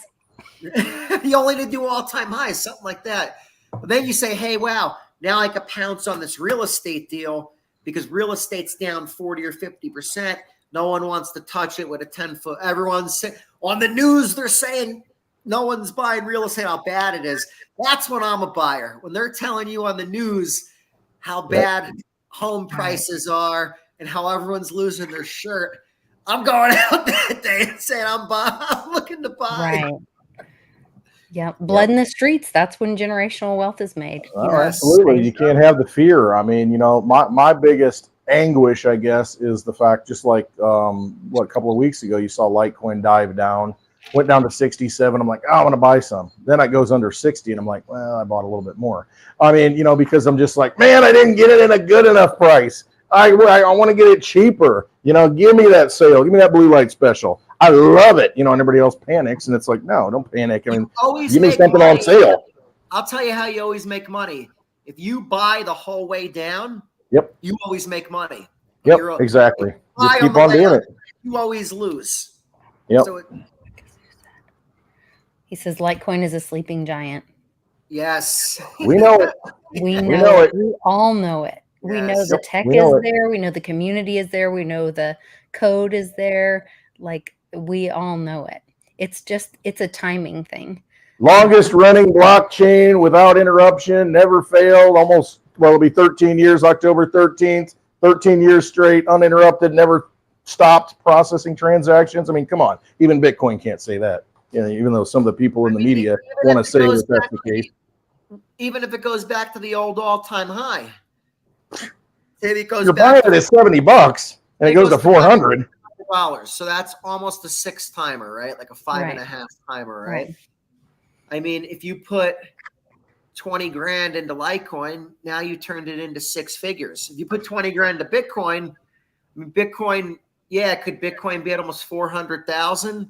D: You only to do all-time highs, something like that. But then you say, hey, wow, now I could pounce on this real estate deal because real estate's down 40 or 50%. No one wants to touch it with a 10-foot. Everyone's on the news. They're saying no one's buying real estate, how bad it is. That's when I'm a buyer. When they're telling you on the news how bad home prices are and how everyone's losing their shirt, I'm going out that day and saying I'm looking to buy.
A: Right. Yeah, blood in the streets. That's when generational wealth is made.
B: Oh, absolutely. You can't have the fear. I mean, my biggest anguish, I guess, is the fact, just like a couple of weeks ago, you saw Litecoin dive down, went down to 67. I'm like, oh, I want to buy some. Then it goes under 60, and I'm like, well, I bought a little bit more. I mean, because I'm just like, man, I didn't get it at a good enough price. I want to get it cheaper. Give me that sale. Give me that blue light special. I love it. And everybody else panics, and it's like, no, don't panic. I mean, give me something on sale.
D: I'll tell you how you always make money. If you buy the whole way down, you always make money.
B: Yep, exactly. Just keep on doing it.
D: You always lose.
B: Yep.
D: So
A: He says Litecoin is a sleeping giant.
D: yes.
B: We know it.
A: We know it. We all know it. We
D: Yes.
A: know the tech is there. We know the community is there. We know the code is there. Like, we all know it. It's a timing thing.
B: Longest running blockchain without interruption, never failed. It'll be 13 years, October 13th, 13 years straight, uninterrupted, never stopped processing transactions. I mean, come on. Even Bitcoin can't say that. Even though some of the people in the media want to say that that's the case.
D: Even if it goes back to the old all-time high.
B: You're buying it at $70 and it goes to 400.
D: So that's almost a 6-timer, right? Like a 5.5 timer, right? I mean, if you put 20 grand into Litecoin, now you turned it into 6 figures. If you put 20 grand to Bitcoin, could Bitcoin be at almost 400,000?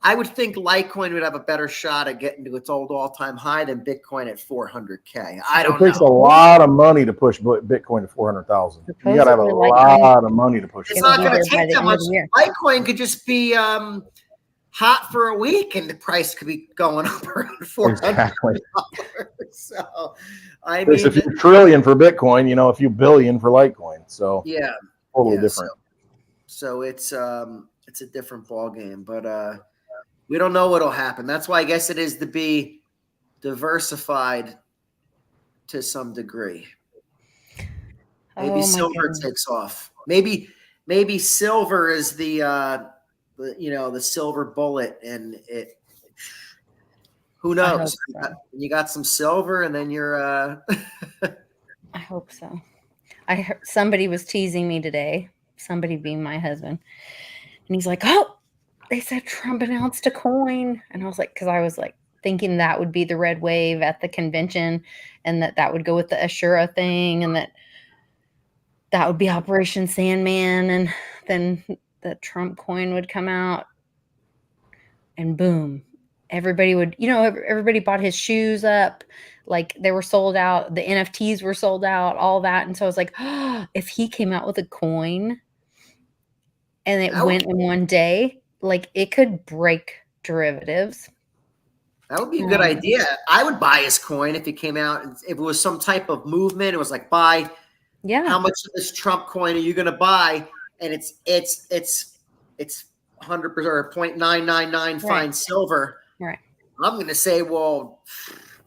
D: I would think Litecoin would have a better shot at getting to its old all-time high than Bitcoin at 400K. I don't know.
B: It takes a lot of money to push Bitcoin to 400,000. You got to have a lot of money to push it.
D: It's not going to take that much. Litecoin could just be hot for a week, and the price could be going up around $400.
B: Exactly.
D: So, I
B: There's
D: mean,
B: a few trillion for Bitcoin, a few billion for Litecoin. So totally different.
D: So it's a different ball game, but we don't know what'll happen. That's why I guess it is to be diversified to some degree. Maybe silver takes off. Maybe silver is the silver bullet, and it. Who knows? You got some silver, and then you're.
A: I hope so. I heard somebody was teasing me today. Somebody being my husband, and he's like, "Oh, they said Trump announced a coin," and I was like, because I was like thinking that would be the red wave at the convention, and that would go with the Ashura thing, and that would be Operation Sandman, and then the Trump coin would come out, and boom, everybody would, everybody bought his shoes up, like they were sold out, the NFTs were sold out, all that, and so I was like, oh, if he came out with a coin, and it went in one day, like it could break derivatives.
D: That would be a good idea. I would buy his coin if he came out. If it was some type of movement, it was like, buy.
A: Yeah.
D: How much of this Trump coin are you going to buy? And it's 100% or 0.999 fine silver.
A: Right.
D: I'm going to say, well,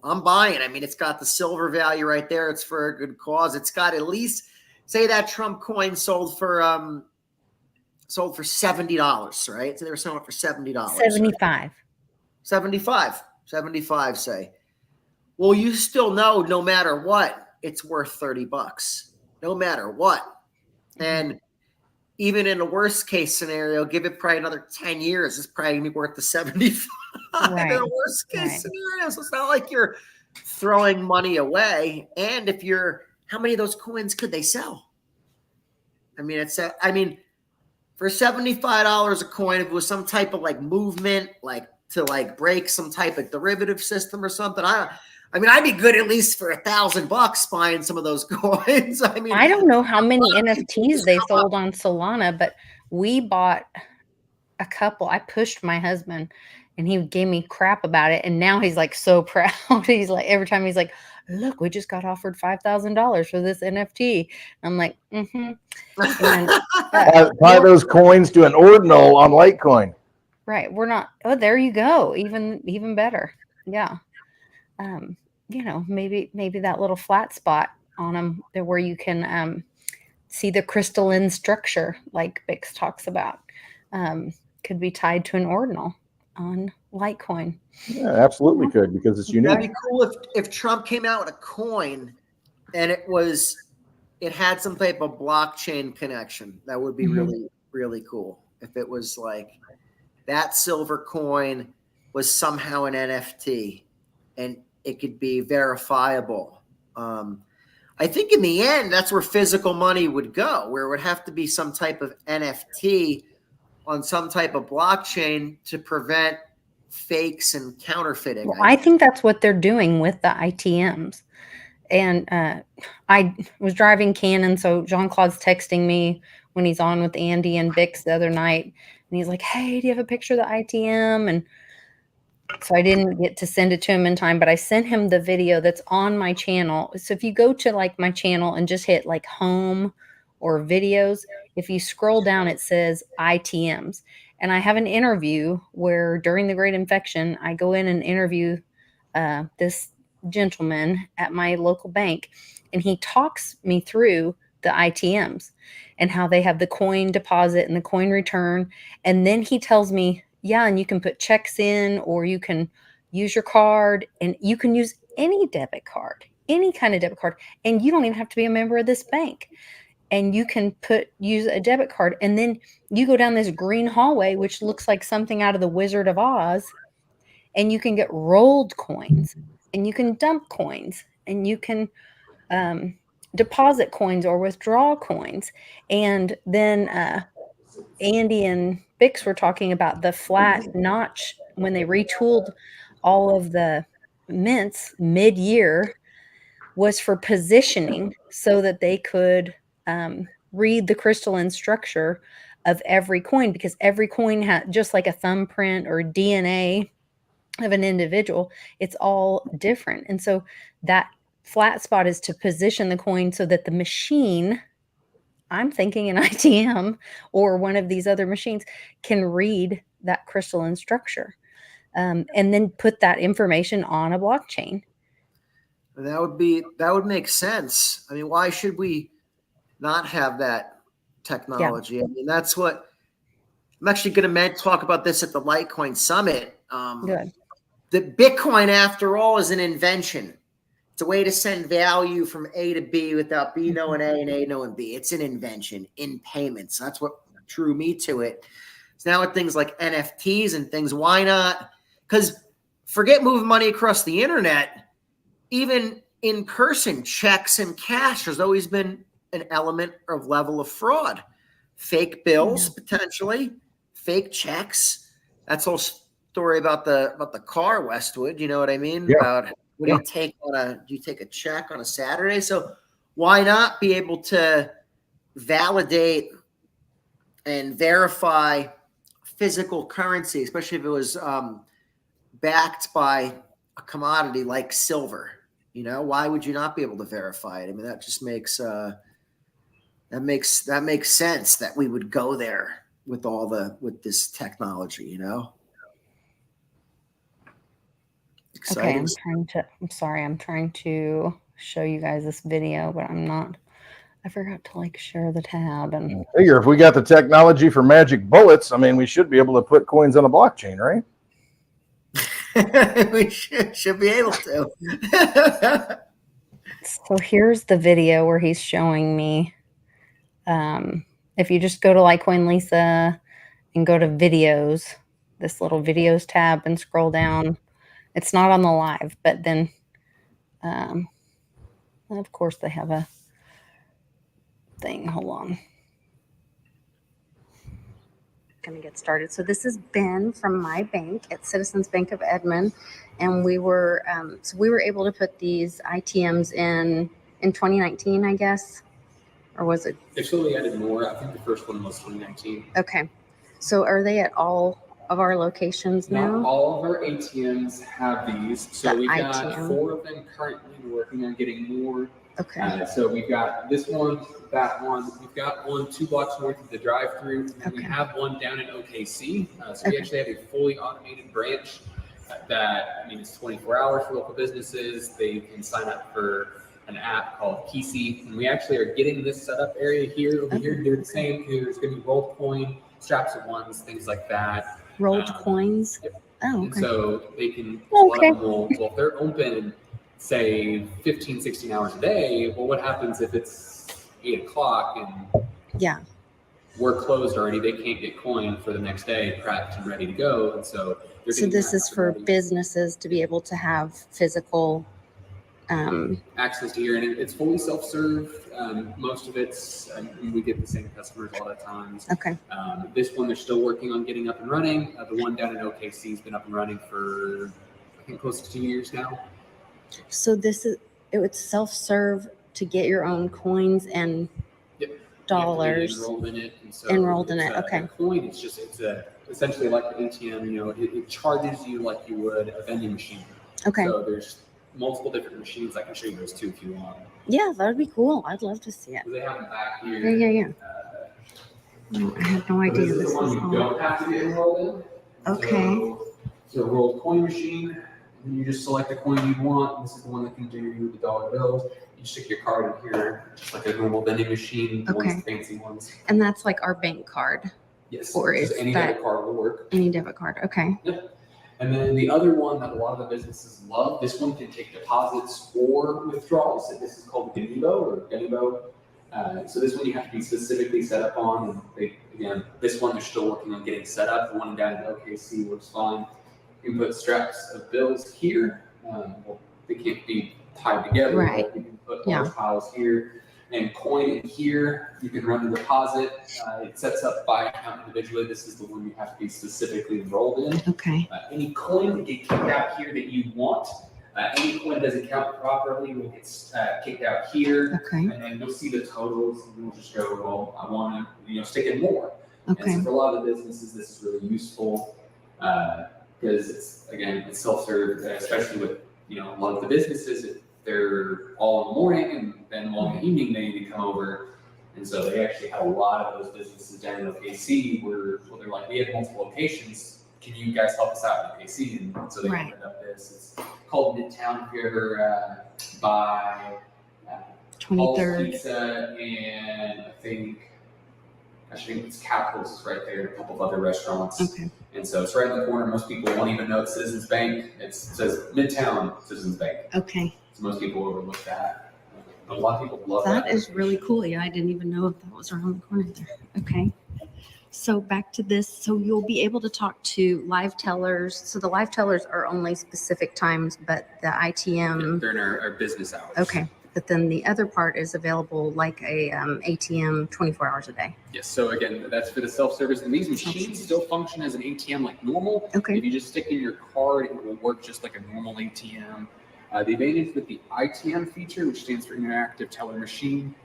D: I'm buying. I mean, it's got the silver value right there. It's for a good cause. It's got at least, say that Trump coin sold for $70, right? So they were selling it for $70.
A: 75.
D: 75, say. Well, you still know, no matter what, it's worth $30, no matter what. And even in a worst case scenario, give it probably another 10 years, it's probably gonna be worth the 75 in a worst case scenario. So it's not like you're throwing money away. And how many of those coins could they sell? I mean, for $75 a coin, if it was some type of like movement, like to like break some type of derivative system or something, I mean, I'd be good at least for $1,000 buying some of those coins. I mean,
A: I don't know how many
D: lot of people
A: NFTs
D: just
A: they
D: come up.
A: sold on Solana, but we bought a couple. I pushed my husband and he gave me crap about it. And now he's like so proud. He's like, every time he's like, look, we just got offered $5,000 for this NFT. I'm like, mm-hmm. And
B: Buy those coins to an ordinal on Litecoin.
A: right. We're not, oh, there you go. Even better. Yeah. Maybe that little flat spot on them there where you can see the crystalline structure like Bix talks about could be tied to an ordinal on Litecoin.
B: Yeah, absolutely could, because it's
D: That'd
B: unique.
D: be cool if Trump came out with a coin and it had some type of blockchain connection. That would be really, really cool. If it was like that silver coin was somehow an NFT and it could be verifiable. I think in the end, that's where physical money would go, where it would have to be some type of NFT on some type of blockchain to prevent fakes and counterfeiting.
A: Well, I think that's what they're doing with the ITMs. And I was driving Canon, so Jean-Claude's texting me when he's on with Andy and Bix the other night, and he's like, hey, do you have a picture of the ITM? And so I didn't get to send it to him in time, but I sent him the video that's on my channel. So if you go to like my channel and just hit like home or videos, if you scroll down, it says ITMs. And I have an interview where during the Great Infection, I go in and interview this gentleman at my local bank, and he talks me through the ITMs and how they have the coin deposit and the coin return. And then he tells me, yeah, and you can put checks in, or you can use your card, and you can use any debit card, any kind of debit card. And you don't even have to be a member of this bank. And you can use a debit card. And then you go down this green hallway, which looks like something out of the Wizard of Oz, and you can get rolled coins, and you can dump coins, and you can deposit coins or withdraw coins. And then Andy and Bix were talking about the flat notch when they retooled all of the mints mid-year was for positioning so that they could read the crystalline structure of every coin, because every coin had, just like a thumbprint or DNA of an individual, it's all different. And so that flat spot is to position the coin so that the machine, I'm thinking an ITM or one of these other machines, can read that crystalline structure and then put that information on a blockchain.
D: That would make sense. I mean, why should we not have that technology? Yeah. I mean, that's what I'm actually going to talk about this at the Litecoin Summit.
A: Good.
D: The Bitcoin, after all, is an invention. It's a way to send value from A to B without B knowing A and A knowing B. It's an invention in payments. That's what drew me to it. So now with things like NFTs and things, why not? Because forget moving money across the internet. Even in person, checks and cash, there's always been an element of level of fraud. Fake bills, potentially, fake checks. That's whole story about the car, Westwood. You know what I mean?
B: Yeah.
D: About what do you take do you take a check on a Saturday? So why not be able to validate and verify physical currency, especially if it was backed by a commodity like silver? You know, why would you not be able to verify it? I mean, that just makes that makes sense that we would go there with with this technology, you know. Exciting.
A: Okay, I'm trying to show you guys this video, but I forgot to like share the tab. And
B: I figure if we got the technology for magic bullets, I mean, we should be able to put coins on a blockchain, right?
D: We should be able to.
A: So here's the video where he's showing me. If you just go to Litecoin Lisa and go to videos, this little videos tab, and scroll down, it's not on the live, but then of course they have a thing. Hold on. going to get started. So this is Ben from my bank at Citizens Bank of Edmond, and we were able to put these ITMs in 2019, I guess, or was it?
E: They've slowly added more. I think the first one was 2019.
A: Okay, so are they at all of our locations
E: Not
A: now?
E: all of our ATMs have these, so
A: The
E: we've got
A: ITM.
E: 4 of them currently. We're working on getting more.
A: Okay,
E: So we've got this one, that one. We've got one 2 blocks north of the drive-through. And we
A: Okay.
E: have one down in OKC. So we
A: Okay.
E: actually have a fully automated branch that, I mean, it's 24 hours for local businesses. They can sign up for an app called PC. And we actually are getting this setup area here, over here, to do the same. There's going to be rolled coin, straps of ones, things like that.
A: rolled coins.
E: Yep.
A: Oh,
E: And
A: okay.
E: so they can, a
A: Okay.
E: lot of them will, well, if they're open, say 15, 16 hours a day, well, what happens if it's 8 o'clock and
A: Yeah.
E: we're closed already? They can't get coin for the next day, prepped and ready to go. And so they're
A: So
E: getting
A: this
E: that
A: is for
E: ready.
A: businesses to be able to have physical.
E: Access to here, and it's fully self-serve. Most of it's, we get the same customers a lot of times.
A: Okay.
E: This one, they're still working on getting up and running. The one down in OKC has been up and running for, I think, close to 2 years now.
A: So it would self-serve to get your own coins and
E: Yep. You have to be
A: dollars.
E: enrolled in it. And so
A: Enrolled in
E: it's
A: it, okay.
E: A coin, it's essentially like an ATM. It charges you like you would a vending machine.
A: Okay.
E: So there's multiple different machines. I can show you those too if you want.
A: Yeah, that would be cool. I'd love to see it.
E: They have them back here.
A: Yeah. I had no
E: So
A: idea
E: this is
A: this
E: the one
A: was
E: you
A: all.
E: don't have to be enrolled in.
A: Okay.
E: So rolled coin machine, and you just select the coin you want. This is the one that can do the dollar bills. You stick your card in here, just like a normal vending machine. The
A: Okay.
E: ones, the fancy ones.
A: And that's like our bank card,
E: Yes.
A: Or
E: just
A: is
E: any
A: that-
E: debit card will work.
A: any debit card. Okay.
E: And then the other one that a lot of the businesses love, this one can take deposits or withdrawals. And this is called Genibo or Genibo. So this one you have to be specifically set up on. And again, this one they're still working on getting set up. The one down in OKC works fine. You can put straps of bills here. Well, they can't be tied together.
A: Right.
E: But you can put
A: Yeah.
E: large piles here and coin in here. You can run a deposit. It sets up by account individually. This is the one you have to be specifically enrolled in.
A: Okay.
E: Any coin that get kicked out here that you want, any coin that doesn't count properly will get kicked out here.
A: Okay.
E: And then you'll see the totals and you'll just go, well, I want to, stick in more. And
A: Okay.
E: so for a lot of the businesses, this is really useful because it's self-serve, especially with, a lot of the businesses, if they're all in the morning and then all in the evening, they need to come over. And so they actually have a lot of those businesses down in OKC where they're like, we have multiple locations. Can you guys help us out in OKC? And so they
A: Right.
E: opened up this. It's called Midtown. If you ever buy Paul's
A: 23rd.
E: Pizza and I think it's Capitals is right there, and a couple of other restaurants.
A: Okay.
E: And so it's right in the corner. Most people won't even know it's Citizens Bank. It says Midtown Citizens Bank.
A: Okay.
E: So most people overlook that. But a lot of people love
A: That
E: that.
A: is really cool. Yeah, I didn't even know if that was around the corner there. Okay. So back to this. So you'll be able to talk to live tellers. So the live tellers are only specific times, but the ITM.
E: They're in our business hours.
A: Okay. But then the other part is available like a ATM 24 hours a day.
E: Yes. So again, that's for the self-service. And these machines still function as an ATM like normal.
A: Okay.
E: If you just stick in your card, it will work just like a normal ATM. The advantage with the ITM feature, which stands for Interactive Teller Machine,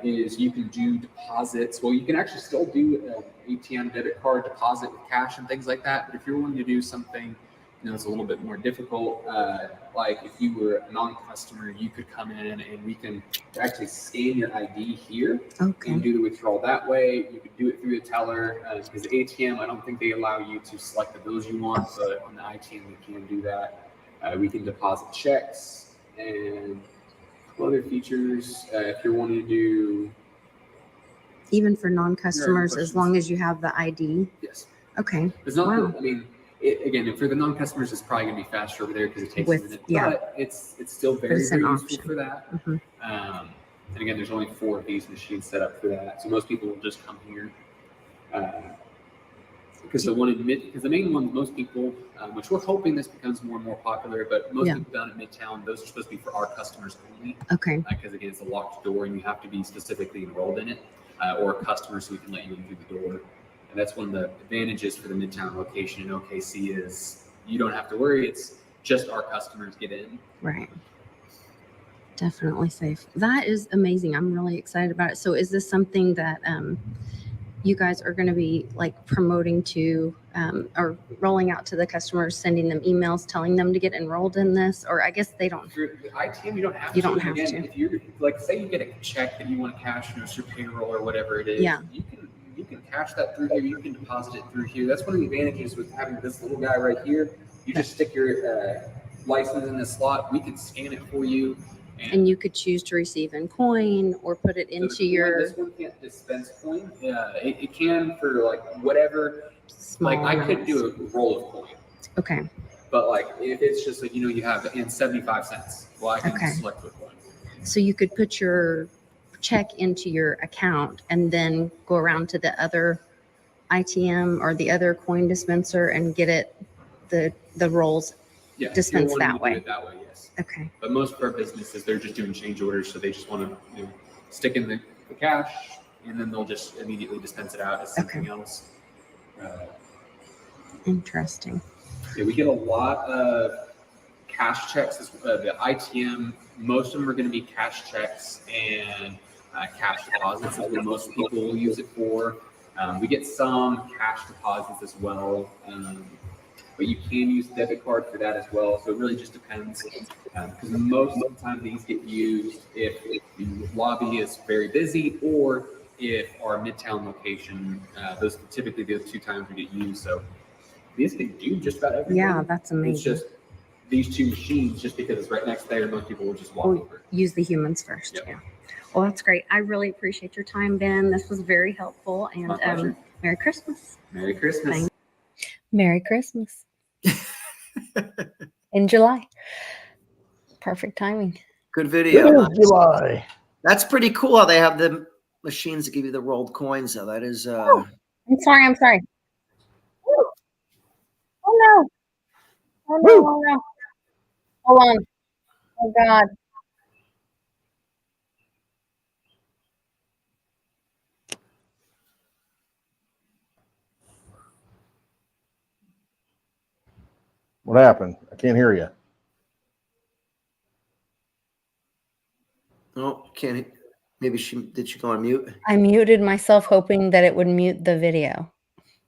E: is you can do deposits. Well, you can actually still do an ATM debit card deposit with cash and things like that. But if you're willing to do something, it's a little bit more difficult. Like if you were a non-customer, you could come in and we can actually scan your ID here
A: Okay.
E: and do the withdrawal that way. You could do it through the teller. Because the ATM, I don't think they allow you to select the bills you want, but on the ITM, we can do that. We can deposit checks and a couple other features. If you're wanting to do,
A: Even for non-customers, as
E: questions?
A: long as you have the ID.
E: yes.
A: Okay.
E: It's not,
A: Wow.
E: again, for the non-customers, it's probably going to be faster over there because it takes
A: With-
E: a minute.
A: yeah.
E: But it's still very,
A: it's an
E: very useful
A: option.
E: for that.
A: Mhm.
E: And again, there's only 4 of these machines set up for that. So most people will just come here. Because the main ones, most people, which we're hoping this becomes more and more popular, but most
A: Yeah.
E: people down at Midtown, those are supposed to be for our customers only.
A: Okay.
E: Because again, it's a locked door and you have to be specifically enrolled in it, or a customer so we can let you in through the door. And that's one of the advantages for the Midtown location in OKC is you don't have to worry. It's just our customers get in.
C: Right. Definitely safe. That is amazing. I'm really excited about it. So is this something that you guys are going to be like promoting to or rolling out to the customers, sending them emails, telling them to get enrolled in this? Or I guess they don't.
E: For the ITM, you don't have
C: You
E: to.
C: don't have
E: Again,
C: to.
E: If you're like, say you get a check that you want to cash, it's your payroll or whatever it is.
C: Yeah.
E: You can cash that through here. You can deposit it through here. That's one of the advantages with having this little guy right here. You just stick your license in this slot. We can scan it for you.
C: And you could choose to receive in coin or put it into
E: So
C: your
E: this one can't dispense coin. It can for like whatever.
C: small.
E: Like I could
C: amounts.
E: do a roll of coin,
C: Okay.
E: but like if it's just like you have and 75 cents, well I can
C: Okay.
E: select what coin.
C: So you could put your check into your account and then go around to the other ITM or the other coin dispenser and get it the rolls.
E: Yeah, if you're
C: Dispense
E: wanting
C: that
E: to do
C: way.
E: it that way, yes.
C: Okay.
E: But most of our businesses, they're just doing change orders, so they just want to stick in the cash, and then they'll just immediately dispense it out as something else.
C: Interesting.
E: Yeah, we get a lot of cash checks. The ITM, most of them are going to be cash checks and cash deposits is what most people will use it for. We get some cash deposits as well. But you can use debit card for that as well. So it really just depends. Because most of the time these get used if the lobby is very busy or if our Midtown location, those typically the two times we get used. So these can do just about everything.
C: Yeah, that's amazing.
E: It's just these two machines, just because it's right next there, most people will just walk over.
C: Use the humans first.
E: Yep.
C: Yeah. Well, that's great. I really appreciate your time, Ben. This was very helpful. And
E: My pleasure.
C: Merry Christmas.
E: Merry Christmas.
C: Thank-
A: Merry Christmas. In July. Perfect timing.
D: Good
B: It
D: video.
B: is July.
D: That's pretty cool how they have the machines that give you the rolled coins. Though that is.
A: I'm sorry. I'm sorry. Oh no. Oh no.
B: Woo.
A: Oh no. Hold on. Oh God.
B: What happened? I can't hear you.
D: Oh, can't. Maybe did she go on mute?
A: I muted myself hoping that it would mute the video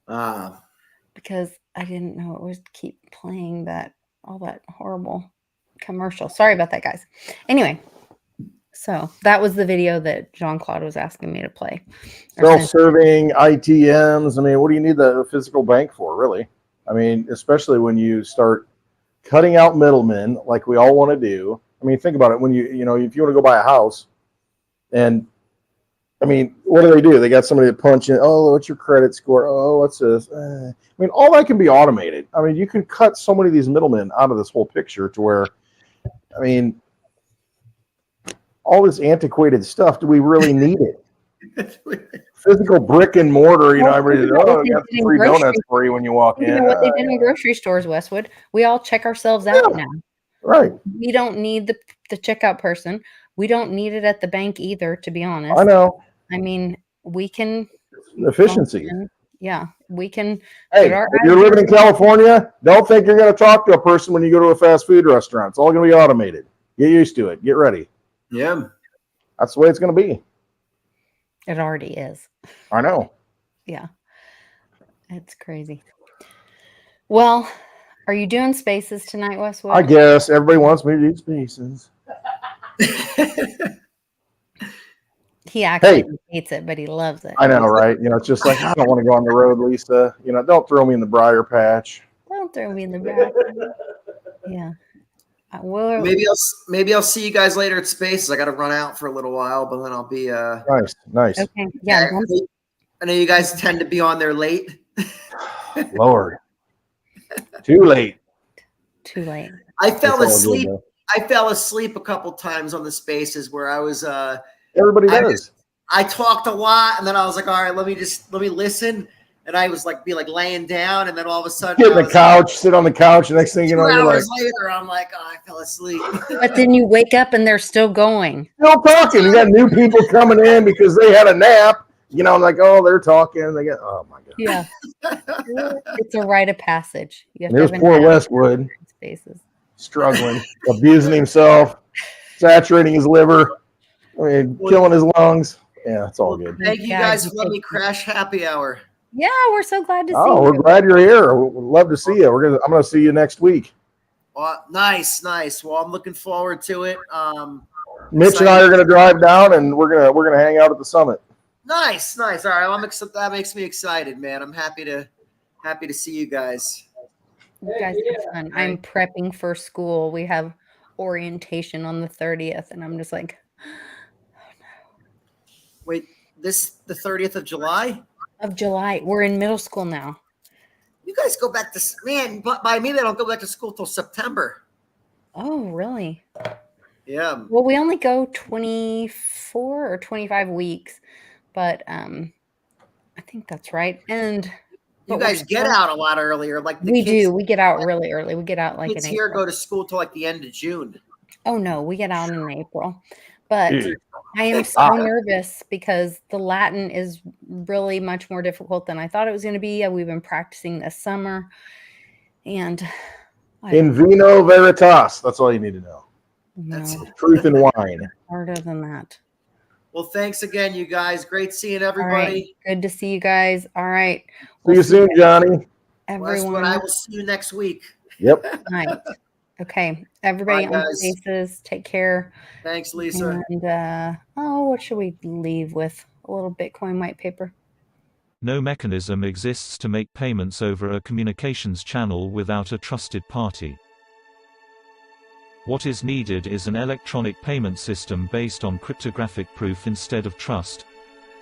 D: Ah,
A: because I didn't know it would keep playing all that horrible commercial. Sorry about that, guys. Anyway, so that was the video that Jean-Claude was asking me to play. Or send-
B: Self-serving ITMs. I mean, what do you need the physical bank for, really? I mean, especially when you start cutting out middlemen like we all want to do. I mean, think about it. When if you want to go buy a house, and I mean, what do? They got somebody to punch in. Oh, what's your credit score? Oh, what's this? I mean, all that can be automated. I mean, you can cut so many of these middlemen out of this whole picture to where, I mean, all this antiquated stuff. Do we really need it? Physical brick and mortar. Everybody. Oh, you got some free donuts for you when you walk in.
A: You know what they did in grocery stores, Westwood? We all check ourselves out now.
B: Right.
A: We don't need the checkout person. We don't need it at the bank either, to be honest.
B: I know.
A: I mean, we can
B: Efficiency.
A: Yeah, we can.
B: Hey,
A: put our
B: if you're living in California, don't think you're going to talk to a person when you go to a fast food restaurant. It's all going to be automated. Get used to it. Get ready.
D: yeah.
B: That's the way it's going to be.
A: It already is.
B: I know.
A: Yeah, it's crazy. Well, are you doing spaces tonight, Westwood?
B: I guess everybody wants me to do spaces.
A: He actually
B: Hey.
A: hates it, but he loves it.
B: I know, right? It's just like, I don't want to go on the road, Lisa. Don't throw me in the briar patch.
A: Don't throw me in the back. Yeah. Well,
D: Maybe I'll see you guys later at Spaces. I got to run out for a little while, but then I'll be.
B: Nice.
A: okay. Yeah.
D: I know you guys tend to be on there late.
B: Lord. Too late.
A: Too late.
D: I fell
B: It's all good,
D: asleep.
B: though.
D: I fell asleep a couple times on the Spaces where I was.
B: Everybody does.
D: I talked a lot, and then I was like, all right, let me listen. And I was like laying down, and then all of a sudden,
B: Get in the couch, sit on the couch. The next thing you know,
D: 2
B: you're like,
D: hours later, I'm like, oh, I fell asleep.
A: But then you wake up and they're still going.
B: still talking. You got new people coming in because they had a nap. You know, I'm like, oh, they're talking. They get, oh my god.
A: Yeah. It's a rite of passage. You have
B: And there's
A: to have
B: poor
A: an
B: Westwood
A: spaces.
B: struggling, abusing himself, saturating his liver. I mean, killing his lungs. Yeah, it's all good.
D: Thank you
A: God,
D: guys
A: you
D: for letting me
A: take-
D: crash happy hour.
A: Yeah, we're so glad to see
B: Oh,
A: you.
B: we're glad you're here. We'd love to see you. I'm gonna see you next week.
D: Well, nice. Well, I'm looking forward to it.
B: Mitch and I are gonna drive down, and we're gonna hang out at the summit.
D: Nice. All right, that makes me excited, man. I'm happy to see you guys.
A: You guys have fun. I'm prepping for school. We have orientation on the 30th, and I'm just like,
D: Wait, the 30th of July?
A: of July. We're in middle school now.
D: You guys go back to but by me they don't go back to school till September.
A: Oh, really?
D: Yeah.
A: Well, we only go 24 or 25 weeks, but I think that's right. And
D: You
A: but
D: guys
A: we're
D: get
A: still-
D: out a lot earlier. Like the
A: We
D: kids,
A: do. We get out really early. We get out like
D: kids
A: in
D: here
A: April.
D: go to school till like the end of June.
A: Oh no, we get out in April. But
B: Dude.
A: I am so nervous because the Latin is really much more difficult than I thought it was going to be. We've been practicing this summer, and
B: In vino veritas. That's all you need to know.
D: That's
A: no,
D: it.
B: Truth in wine.
A: harder than that.
D: Well, thanks again, you guys. Great seeing
A: All right,
D: everybody.
A: good to see you guys. All right,
B: See you soon, Johnny.
D: Westwood,
A: everyone.
D: I will see you next week.
B: Yep.
A: Night. Okay, everybody
D: Bye,
A: on
D: guys.
A: Spaces, take care.
D: Thanks, Lisa.
A: And what should we leave with? A little Bitcoin white paper.
F: No mechanism exists to make payments over a communications channel without a trusted party. What is needed is an electronic payment system based on cryptographic proof instead of trust,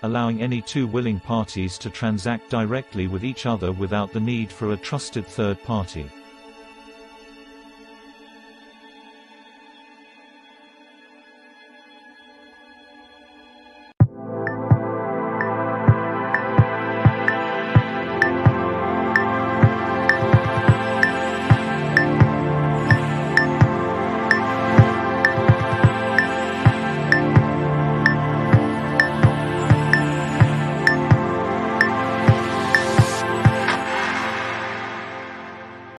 F: allowing any two willing parties to transact directly with each other without the need for a trusted third party.